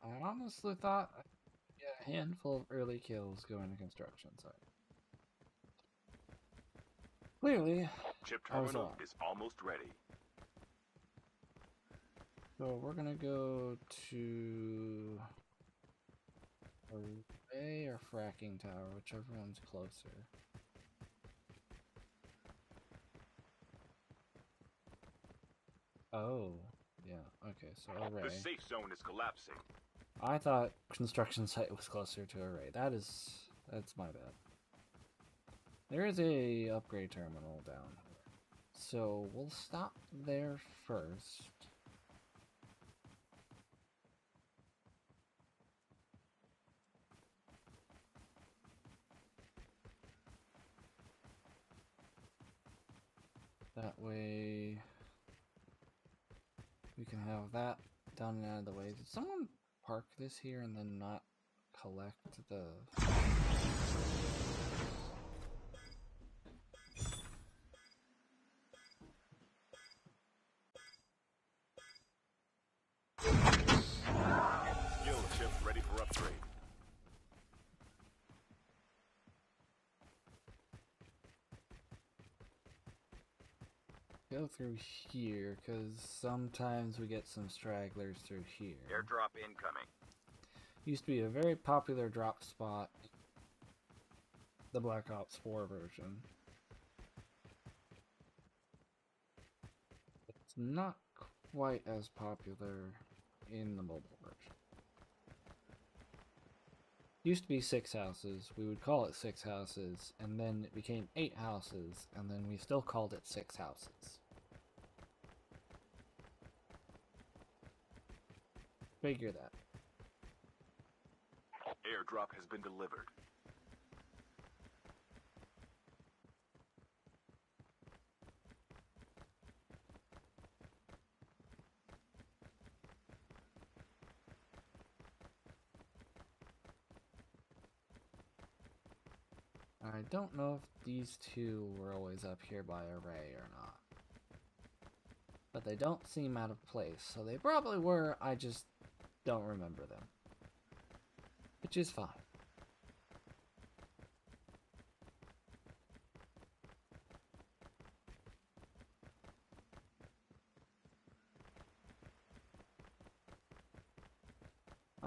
I honestly thought I'd get a handful of early kills going to construction site. Clearly, Chip I was terminal wrong. is almost ready. So we're gonna go to array or fracking tower, whichever one's closer. Oh, yeah, okay, so The array. safe zone is collapsing. I thought construction site was closer to array. That's my bad. There is a upgrade terminal down here. So we'll stop there first. That way we can have that done and out of the way. Did someone park this here and then not collect the... Skill chip ready for upgrade. Go through here, because sometimes we get some stragglers through here. Airdrop incoming. Used to be a very popular drop spot, the Black Ops 4 version. It's not quite as popular in the mobile version. Used to be 6 houses, we would call it 6 houses, and then it became 8 houses, and then we still called it 6 houses. Figure that. Airdrop has been delivered. I don't know if these two were always up here by array or not. But they don't seem out of place, so they probably were, I just don't remember them. Which is fine.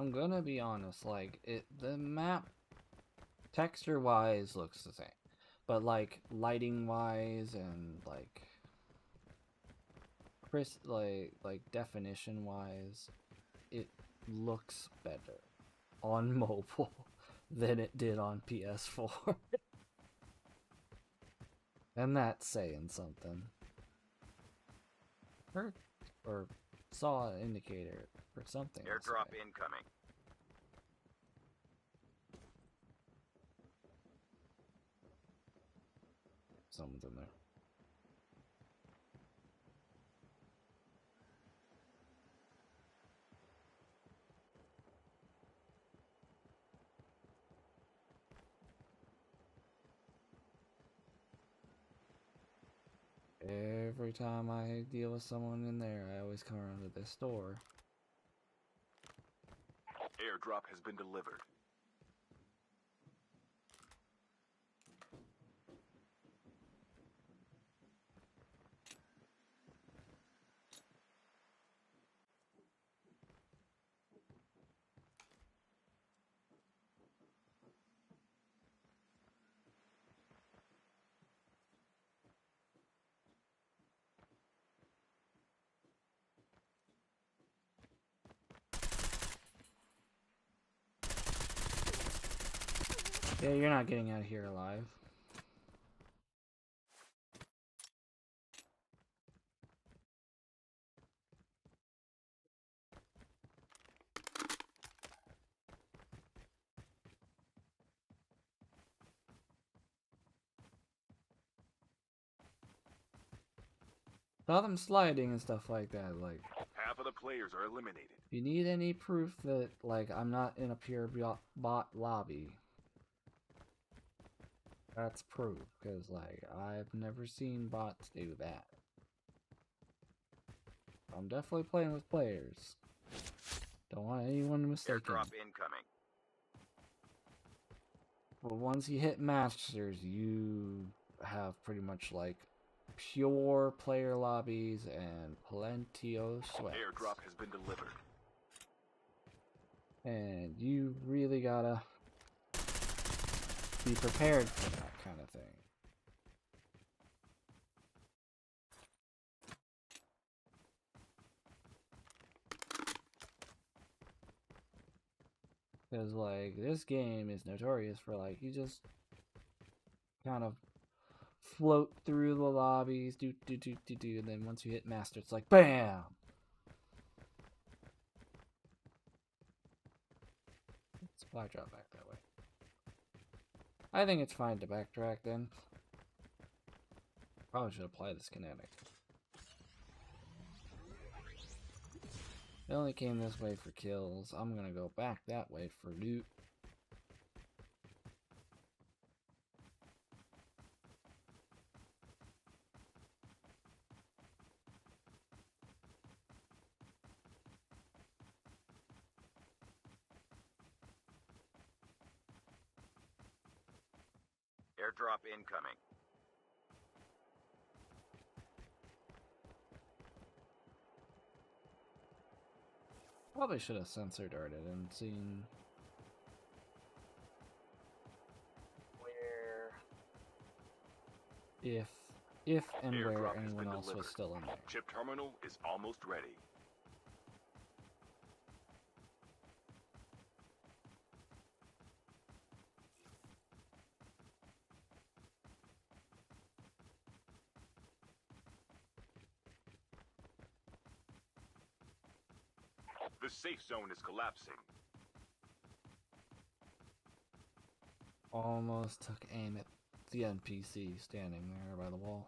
I'm gonna be honest, like, the map, texture-wise, looks the same. But, like, lighting-wise and, like, definition-wise, it looks better on mobile than it did on PS4. And that's saying something. Or saw an indicator for something. Airdrop incoming. Someone's in there. Every time I deal with someone in there, I always come around to this door. Airdrop has been delivered. Yeah, you're not getting out of here alive. Saw them sliding and stuff like that. Like, Half of the players are eliminated. if you need any proof that, like, I'm not in a pure bot lobby, that's proof. Because, like, I've never seen bots do that. I'm definitely playing with players. Don't want anyone mistaken. Airdrop incoming. But once you hit Masters, you have pretty much, like, pure player lobbies and plenty of sweat. Airdrop has been delivered. And you really gotta be prepared for that kind of thing. Because, like, this game is notorious for, like, you just kind of float through the lobbies, and then once you hit Master, it's like, BAM! Supply drop back that way. I think it's fine to backtrack then. Probably should apply this kinetic. They only came this way for kills. I'm gonna go back that way for loot. Airdrop incoming. Probably should have sensor darted and seen where, if and Airdrop where has anyone been else was delivered. still in there. Chip terminal is almost ready. The safe zone is collapsing. Almost took aim at the NPC standing there by the wall.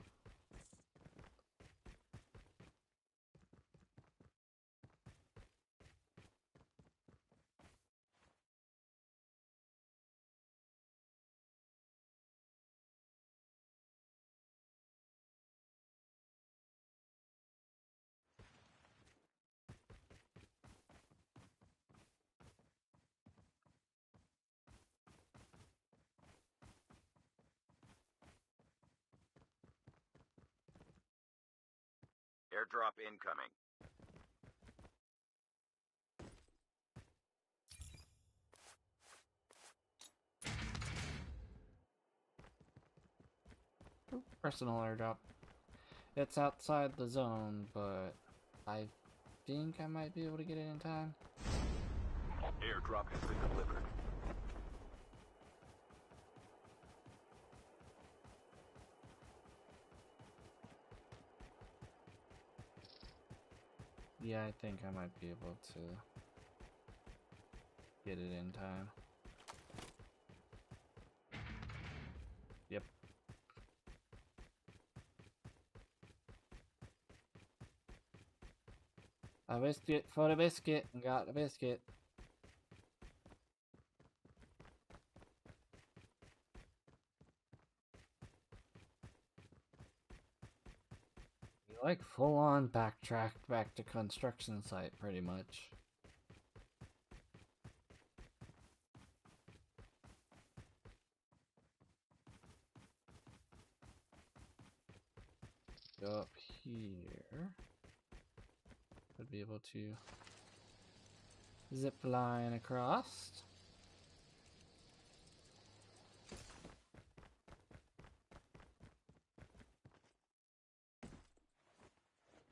Airdrop incoming. Personal airdrop. It's outside the zone, but I think I might be able to get it in time. Airdrop has been delivered. Yeah, I think I might be able to get it in time. Yep. A biscuit for a biscuit. Got a biscuit. You like full on backtracked back to construction site pretty much. Go up here. Should be able to zip line across.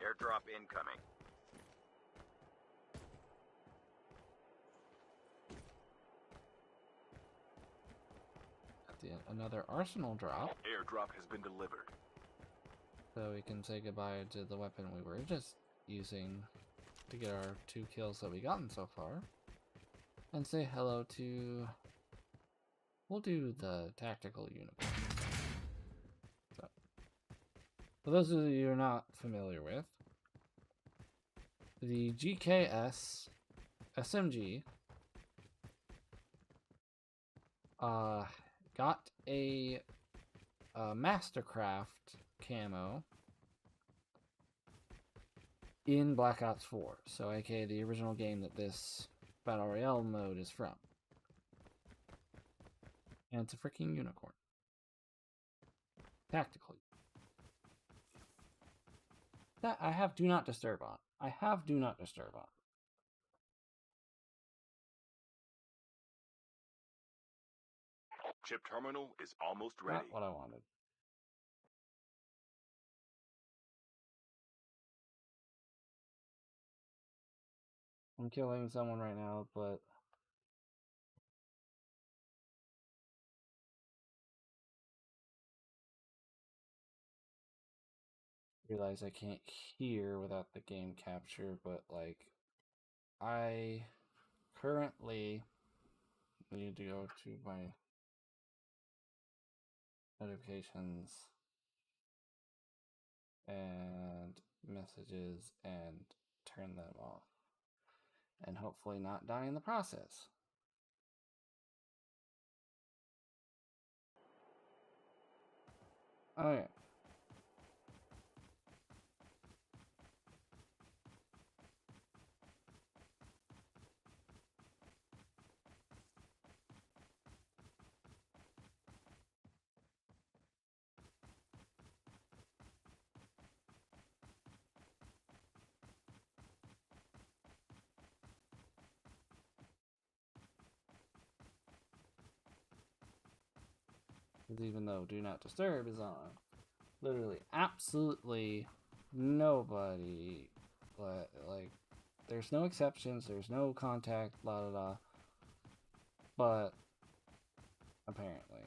Airdrop incoming. Another arsenal drop. Airdrop has been delivered. So we can say goodbye to the weapon we were just using to get our 2 kills that we gotten so far. And say hello to... We'll do the tactical unicorn. So, for those of you who are not familiar with, the GKS SMG got a Mastercraft camo in Black Ops 4, so aka the original game that this Battle Royale mode is from. And it's a freaking unicorn. Tactically. That I have Do Not Disturb on. I have Do Not Disturb on. Chip terminal is almost ready. Not what I wanted. I'm killing someone right now, but realize I can't hear without the game capture, but like I currently need to go to my notifications and messages and turn them off and hopefully not die in the process. Okay. Because even though Do Not Disturb is on, literally absolutely nobody, but like, there's no exceptions, there's no contact, blah blah blah. But apparently.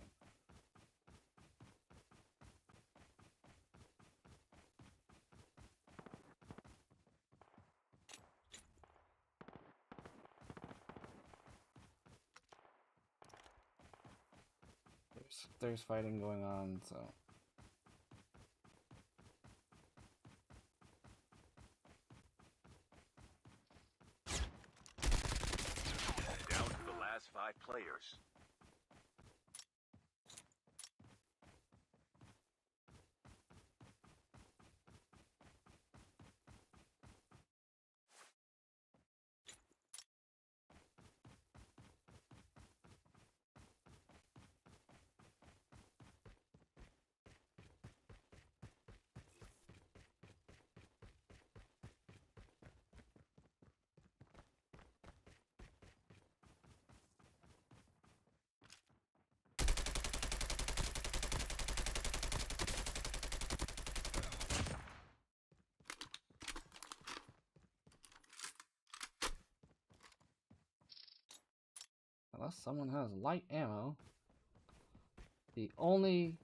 There's fighting going on, so Down to the last 5 players. Unless someone has light ammo. The only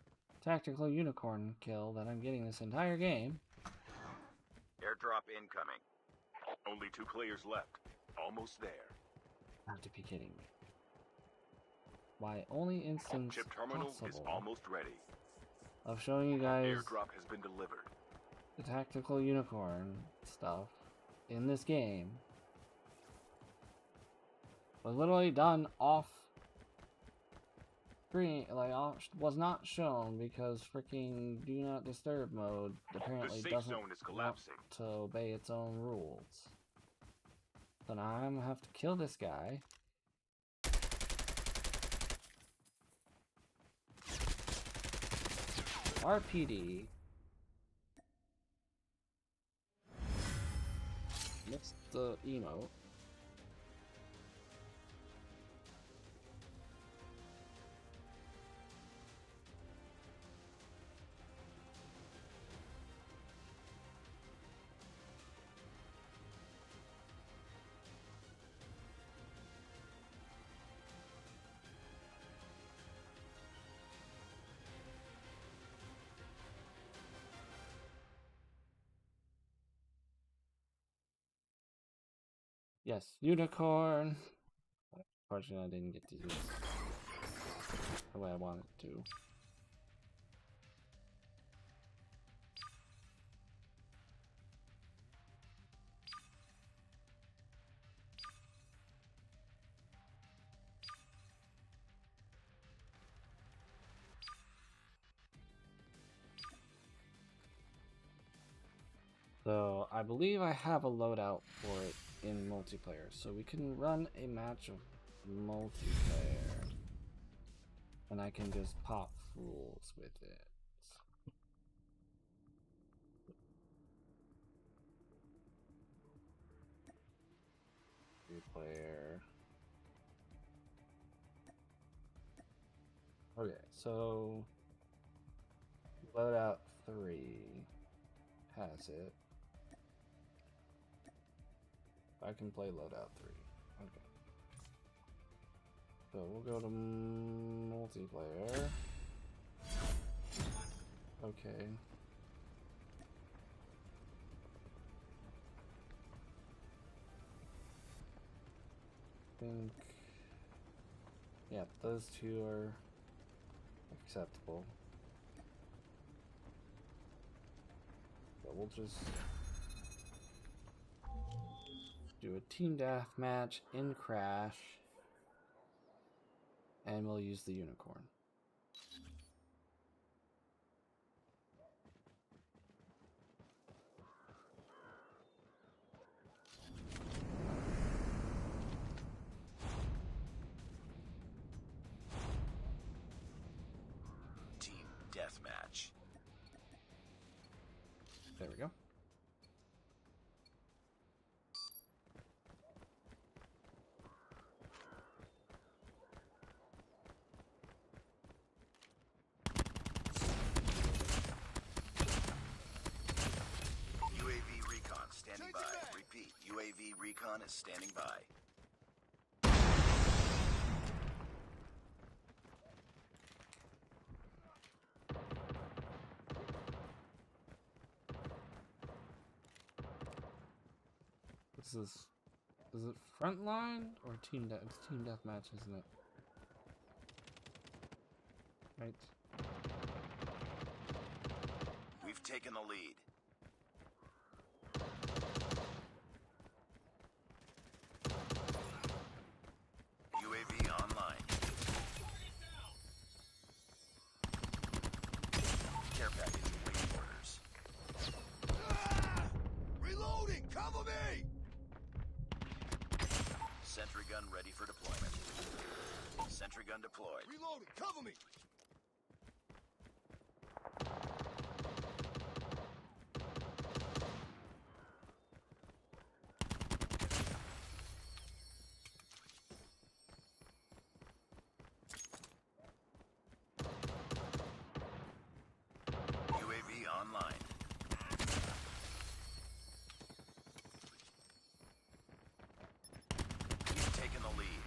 tactical unicorn kill that I'm getting this entire game. Airdrop incoming. Only 2 players left. Almost there. Have to be kidding me. My only instance Chip terminal is possible almost ready. of showing you guys Airdrop has been delivered. the tactical unicorn stuff in this game was literally done off screen, like was not shown because freaking do not disturb mode apparently The safe doesn't zone is collapsing. want to obey its own rules. So now I'm gonna have to kill this guy. RPD. Missed the emote. Yes, unicorn. Unfortunately, I didn't get to use it the way I wanted to. So, I believe I have a loadout for it in multiplayer, so we can run a match of multiplayer. And I can just pop fools with it. Player. Okay, so loadout 3 has it. I can play loadout 3. Okay. So we'll go to multiplayer. Okay. Think. Yeah, those two are acceptable. But we'll just do a team deathmatch in Crash, and we'll use the unicorn. Team deathmatch. There we go. UAV recon standing by. Repeat, UAV recon is standing by. Is it frontline or team death? It's team deathmatch, isn't it? Right. We've taken the lead. UAV online. Care package waiting orders. Reloading! Cover me! Sentry gun ready for deployment. Sentry gun deployed. Reloading! Cover me! UAV online. We've taken the lead.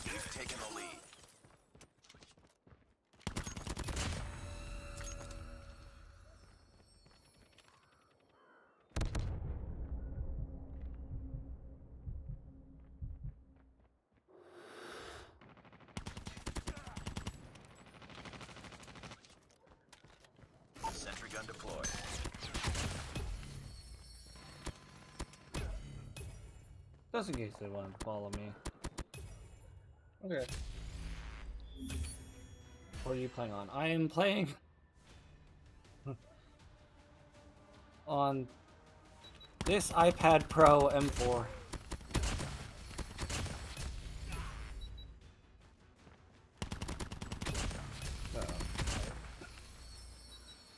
We've taken the lead. Sentry gun deployed. Just in case they want to follow me. Okay. What are you playing on? I am playing on this iPad Pro M4.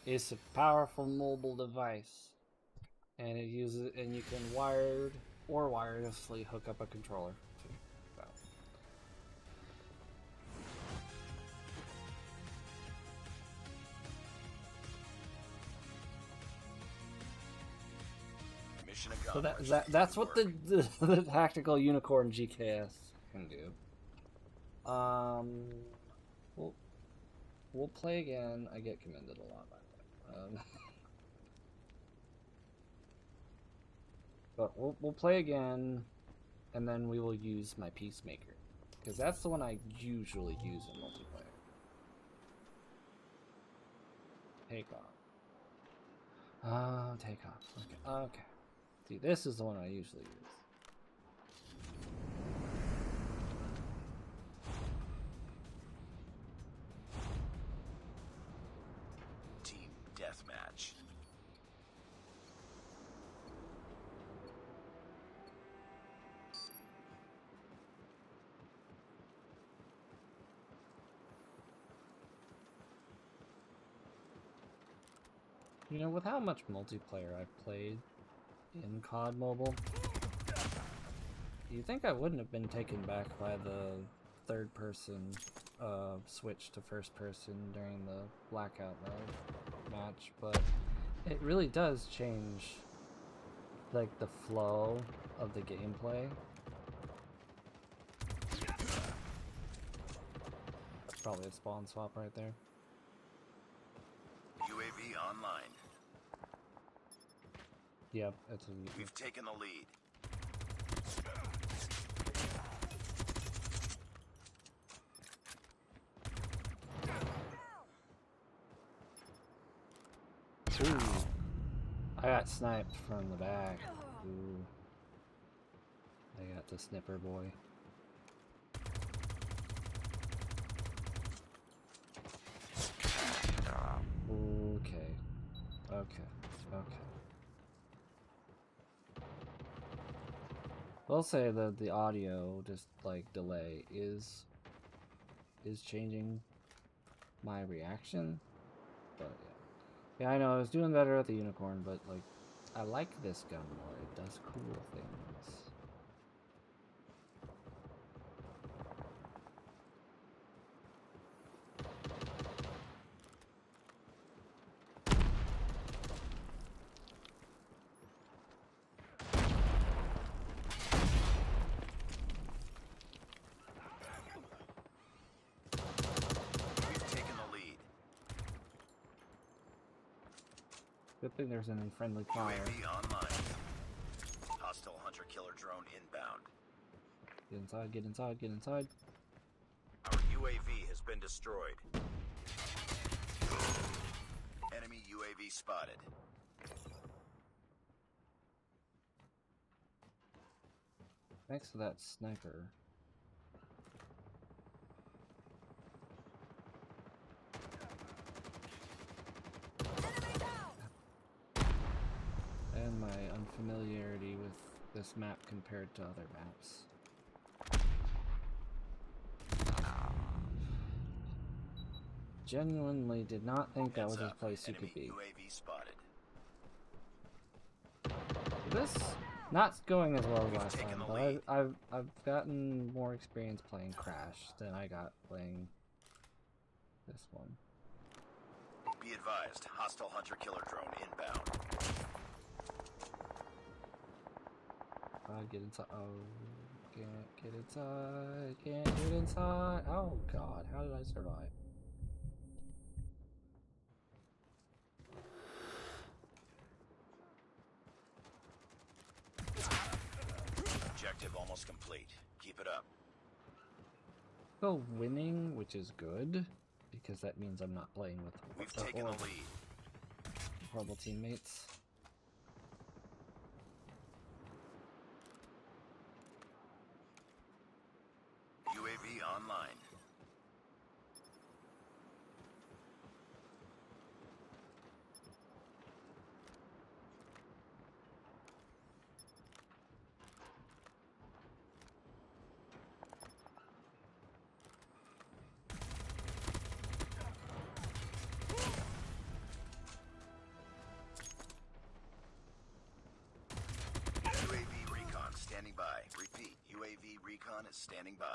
It's a powerful mobile device, and it uses, and you can wired or wirelessly hook up a controller. So. Mission So accomplished. that's what the tactical unicorn GKS can do. We'll play again. I get commended a lot by the way. But we'll play again, and then we will use my Peacemaker, because that's the one I usually use in multiplayer. Take off. Take off. Okay. Okay. See, this is the one I usually use. Team deathmatch. You know, with how much multiplayer I've played in COD Mobile, you'd think I wouldn't have been taken back by the third-person switch to first-person during the Blackout mode match, but it really does change, like, the flow of the gameplay. That's probably a spawn swap right there. UAV online. Yep, it's a... We've taken the lead. Ooh. I got sniped from the back. Ooh. I got the snipper boy. Okay. Okay. Okay. I'll say that the audio just like delay is changing my reaction, but yeah. Yeah, I know I was doing better at the unicorn, but like I like this gun more. It does cool things. Good thing there's an unfriendly fire. UAV online. Hostile hunter-killer drone inbound. Get inside, get inside, get inside. Our UAV has been destroyed. Enemy UAV spotted. Next to that sniper. And my unfamiliarity with this map compared to other maps. Genuinely did not think that was a place you could be. UAV spotted. This not going as well as last time, but I've gotten more experience playing Crash than I got playing this one. Be advised, hostile hunter-killer drone inbound. Get inside. Oh, Can't get inside. Can't get inside. Oh god, how did I survive? Objective almost complete. Keep it up. Still winning, which is good, because that means I'm not playing with We've taken the lead. horrible teammates. UAV online. UAV recon standing by. Repeat, UAV recon is standing by.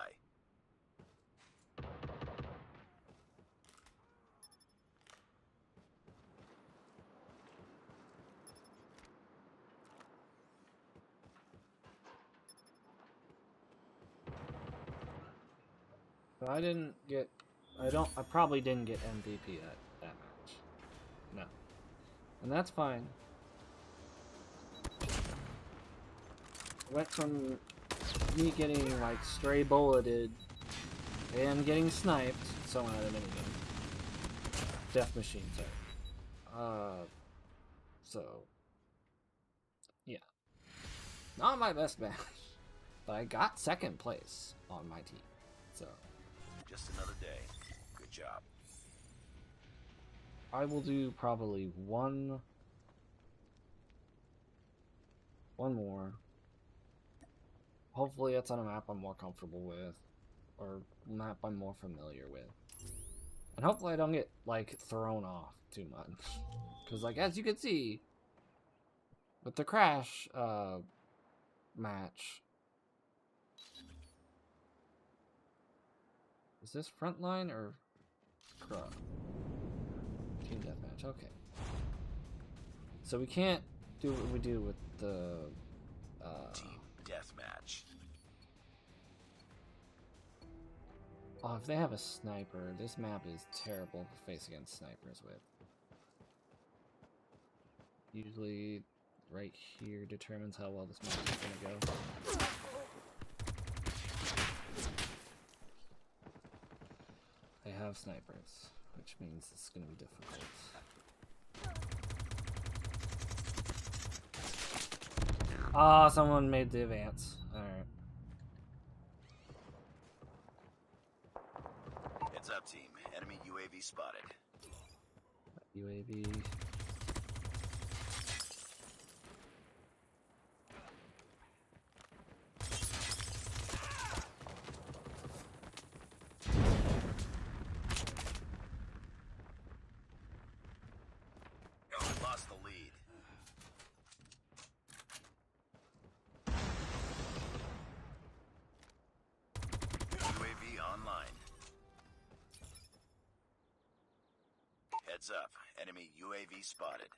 So I didn't get... I probably didn't get MVP that match. No. And that's fine. Went from me getting, like, stray bulleted and getting sniped, someone at a minigame. Death machine, sorry. So... yeah. Not my best match. But I got second place on my team. So... just another day. Good job. I will do probably one more. Hopefully it's on a map I'm more comfortable with, or map I'm more familiar with. And hopefully I don't get, like, thrown off too much. Because, like, as you can see, with the Crash match... is this frontline or team deathmatch? Okay. So we can't do what we do with the Team deathmatch. Oh, if they have a sniper, this map is terrible to face against snipers with. Usually, right here determines how well this map is gonna go. They have snipers, which means it's gonna be difficult. Ah, someone made the advance. Alright. Heads up, team. Enemy UAV spotted. UAV. Lost the lead. UAV online. Heads up. Enemy UAV spotted.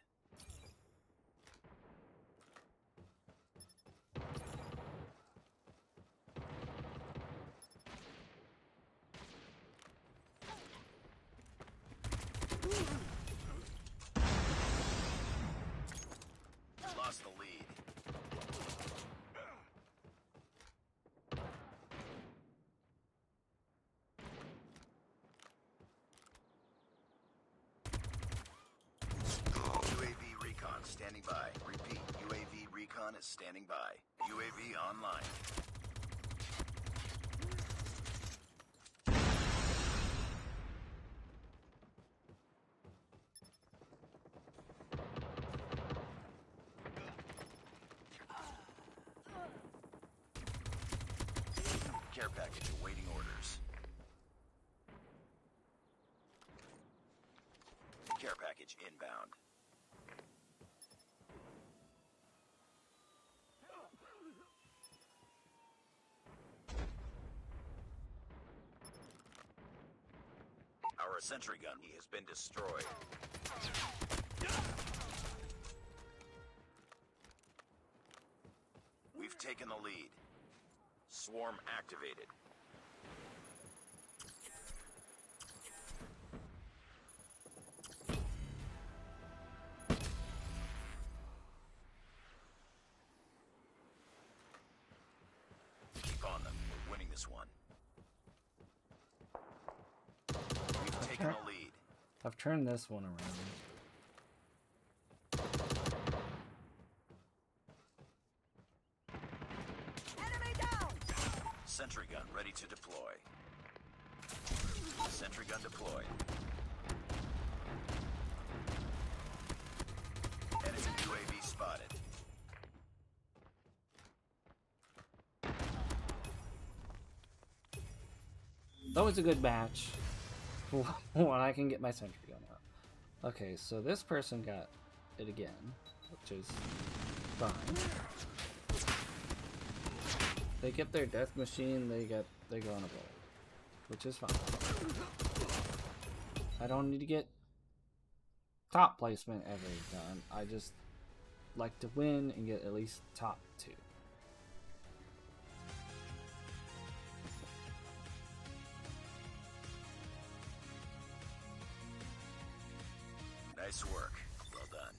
Lost the lead. UAV recon standing by. Repeat, UAV recon is standing by. UAV online. Care package awaiting orders. Care package inbound. Our sentry gun has been destroyed. We've taken the lead. Swarm activated. Keep on them. We're winning this one. We've taken the lead. I've turned this one around. Enemy down! Sentry gun ready to deploy. Sentry gun deployed. Enemy UAV spotted. That was a good match. When I can get my sentry gun out. Okay, so this person got it again, which is fine. They get their death machine, they go on a roll, which is fine. I don't need to get top placement every time. I just like to win and get at least top 2. Nice work. Well done.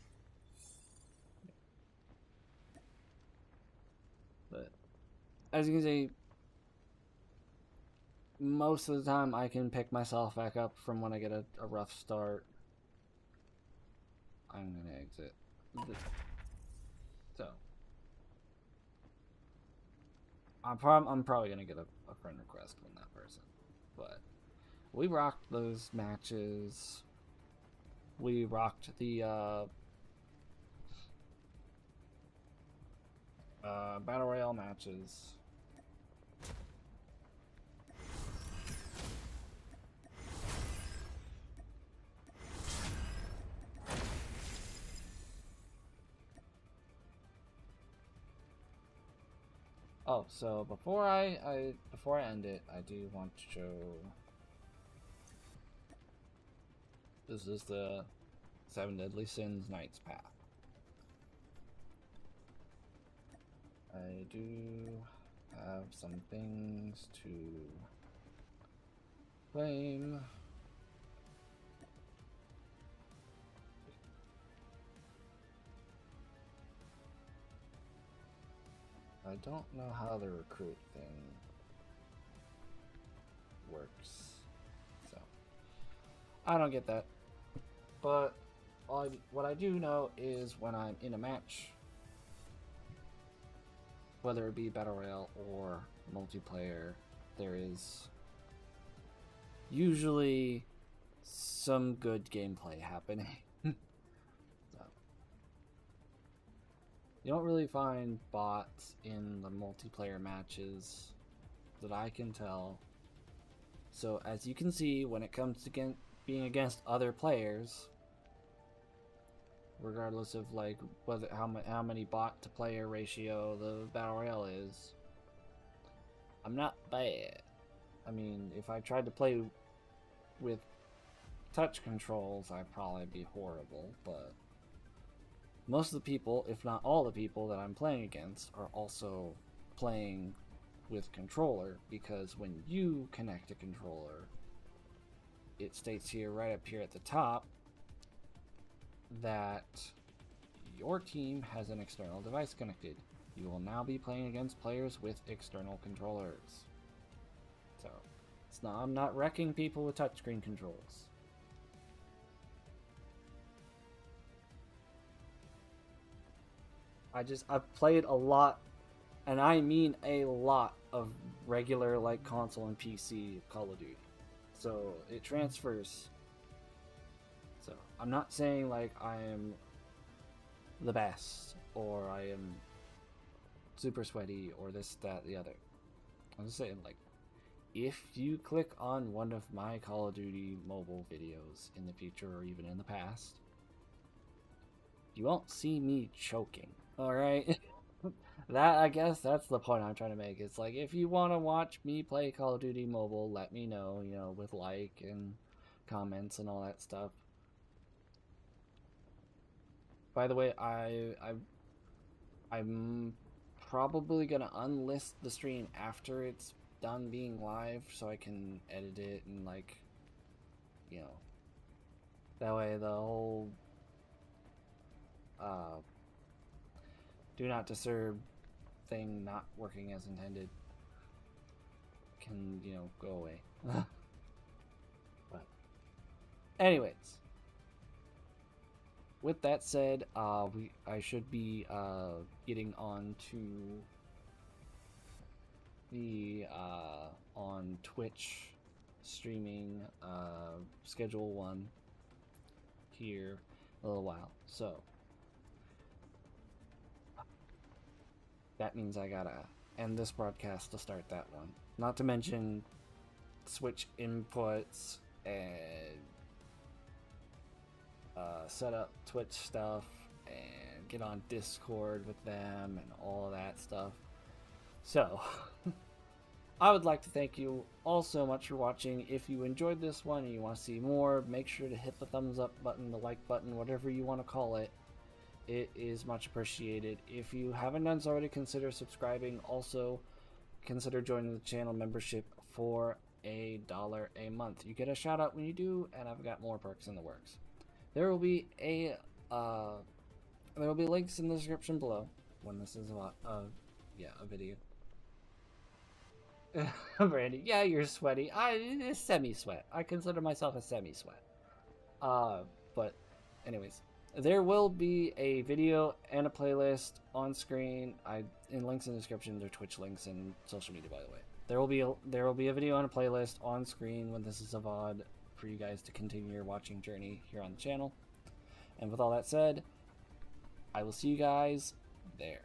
But as you can see, most of the time I can pick myself back up from when I get a rough start. I'm gonna exit. So I'm probably gonna get a friend request from that person. But we rocked those matches. We rocked the Battle Royale matches. Oh, so before I end it, I do want to show. This is the 7 Deadly Sins Knight's Path. I do have some things to claim. I don't know how the recruit thing works, so I don't get that. But what I do know is when I'm in a match, whether it be Battle Royale or multiplayer, there is usually some good gameplay happening. So, you don't really find bots in the multiplayer matches that I can tell. So as you can see, when it comes to being against other players, regardless of like whether how many bot to player ratio the Battle Royale is, I'm not bad. I mean, if I tried to play with touch controls, I'd probably be horrible, but most of the people, if not all the people that I'm playing against, are also playing with controller, because when you connect a controller, it states here, right up here at the top, that your team has an external device connected. You will now be playing against players with external controllers. So, I'm not wrecking people with touchscreen controls. I've played a lot, and I mean a lot, of regular like console and PC Call of Duty. So it transfers. So I'm not saying like I am the best or I am super sweaty or this, that, the other. I'm just saying, like, if you click on one of my Call of Duty mobile videos in the future or even in the past, you won't see me choking. Alright? That, I guess that's the point I'm trying to make. It's like, if you want to watch me play Call of Duty mobile, let me know, you know, with like and comments and all that stuff. By the way, I'm probably gonna unlist the stream after it's done being live so I can edit it and, like, you know, that way the whole do not disturb thing not working as intended can, you know, go away. But anyways, with that said, I should be getting on to the on Twitch streaming schedule 1 here a little while, so that means I gotta end this broadcast to start that one. Not to mention switch inputs and set up Twitch stuff and get on Discord with them and all that stuff. So, I would like to thank you all so much for watching. If you enjoyed this one and you want to see more, make sure to hit the thumbs up button, the like button, whatever you want to call it. It is much appreciated. If you haven't done so already, consider subscribing. Also, consider joining the channel membership for $1 a month. You get a shout out when you do, and I've got more perks in the works. There will be links in the description below when this is a video. Brandy, yeah, you're sweaty. It's semi-sweat. I consider myself a semi-sweat. But anyways, there will be a video and a playlist on screen. In links in the description, they're Twitch links and social media, by the way. There will be a video and a playlist on screen when this is a VOD for you guys to continue your watching journey here on the channel. And with all that said, I will see you guys there.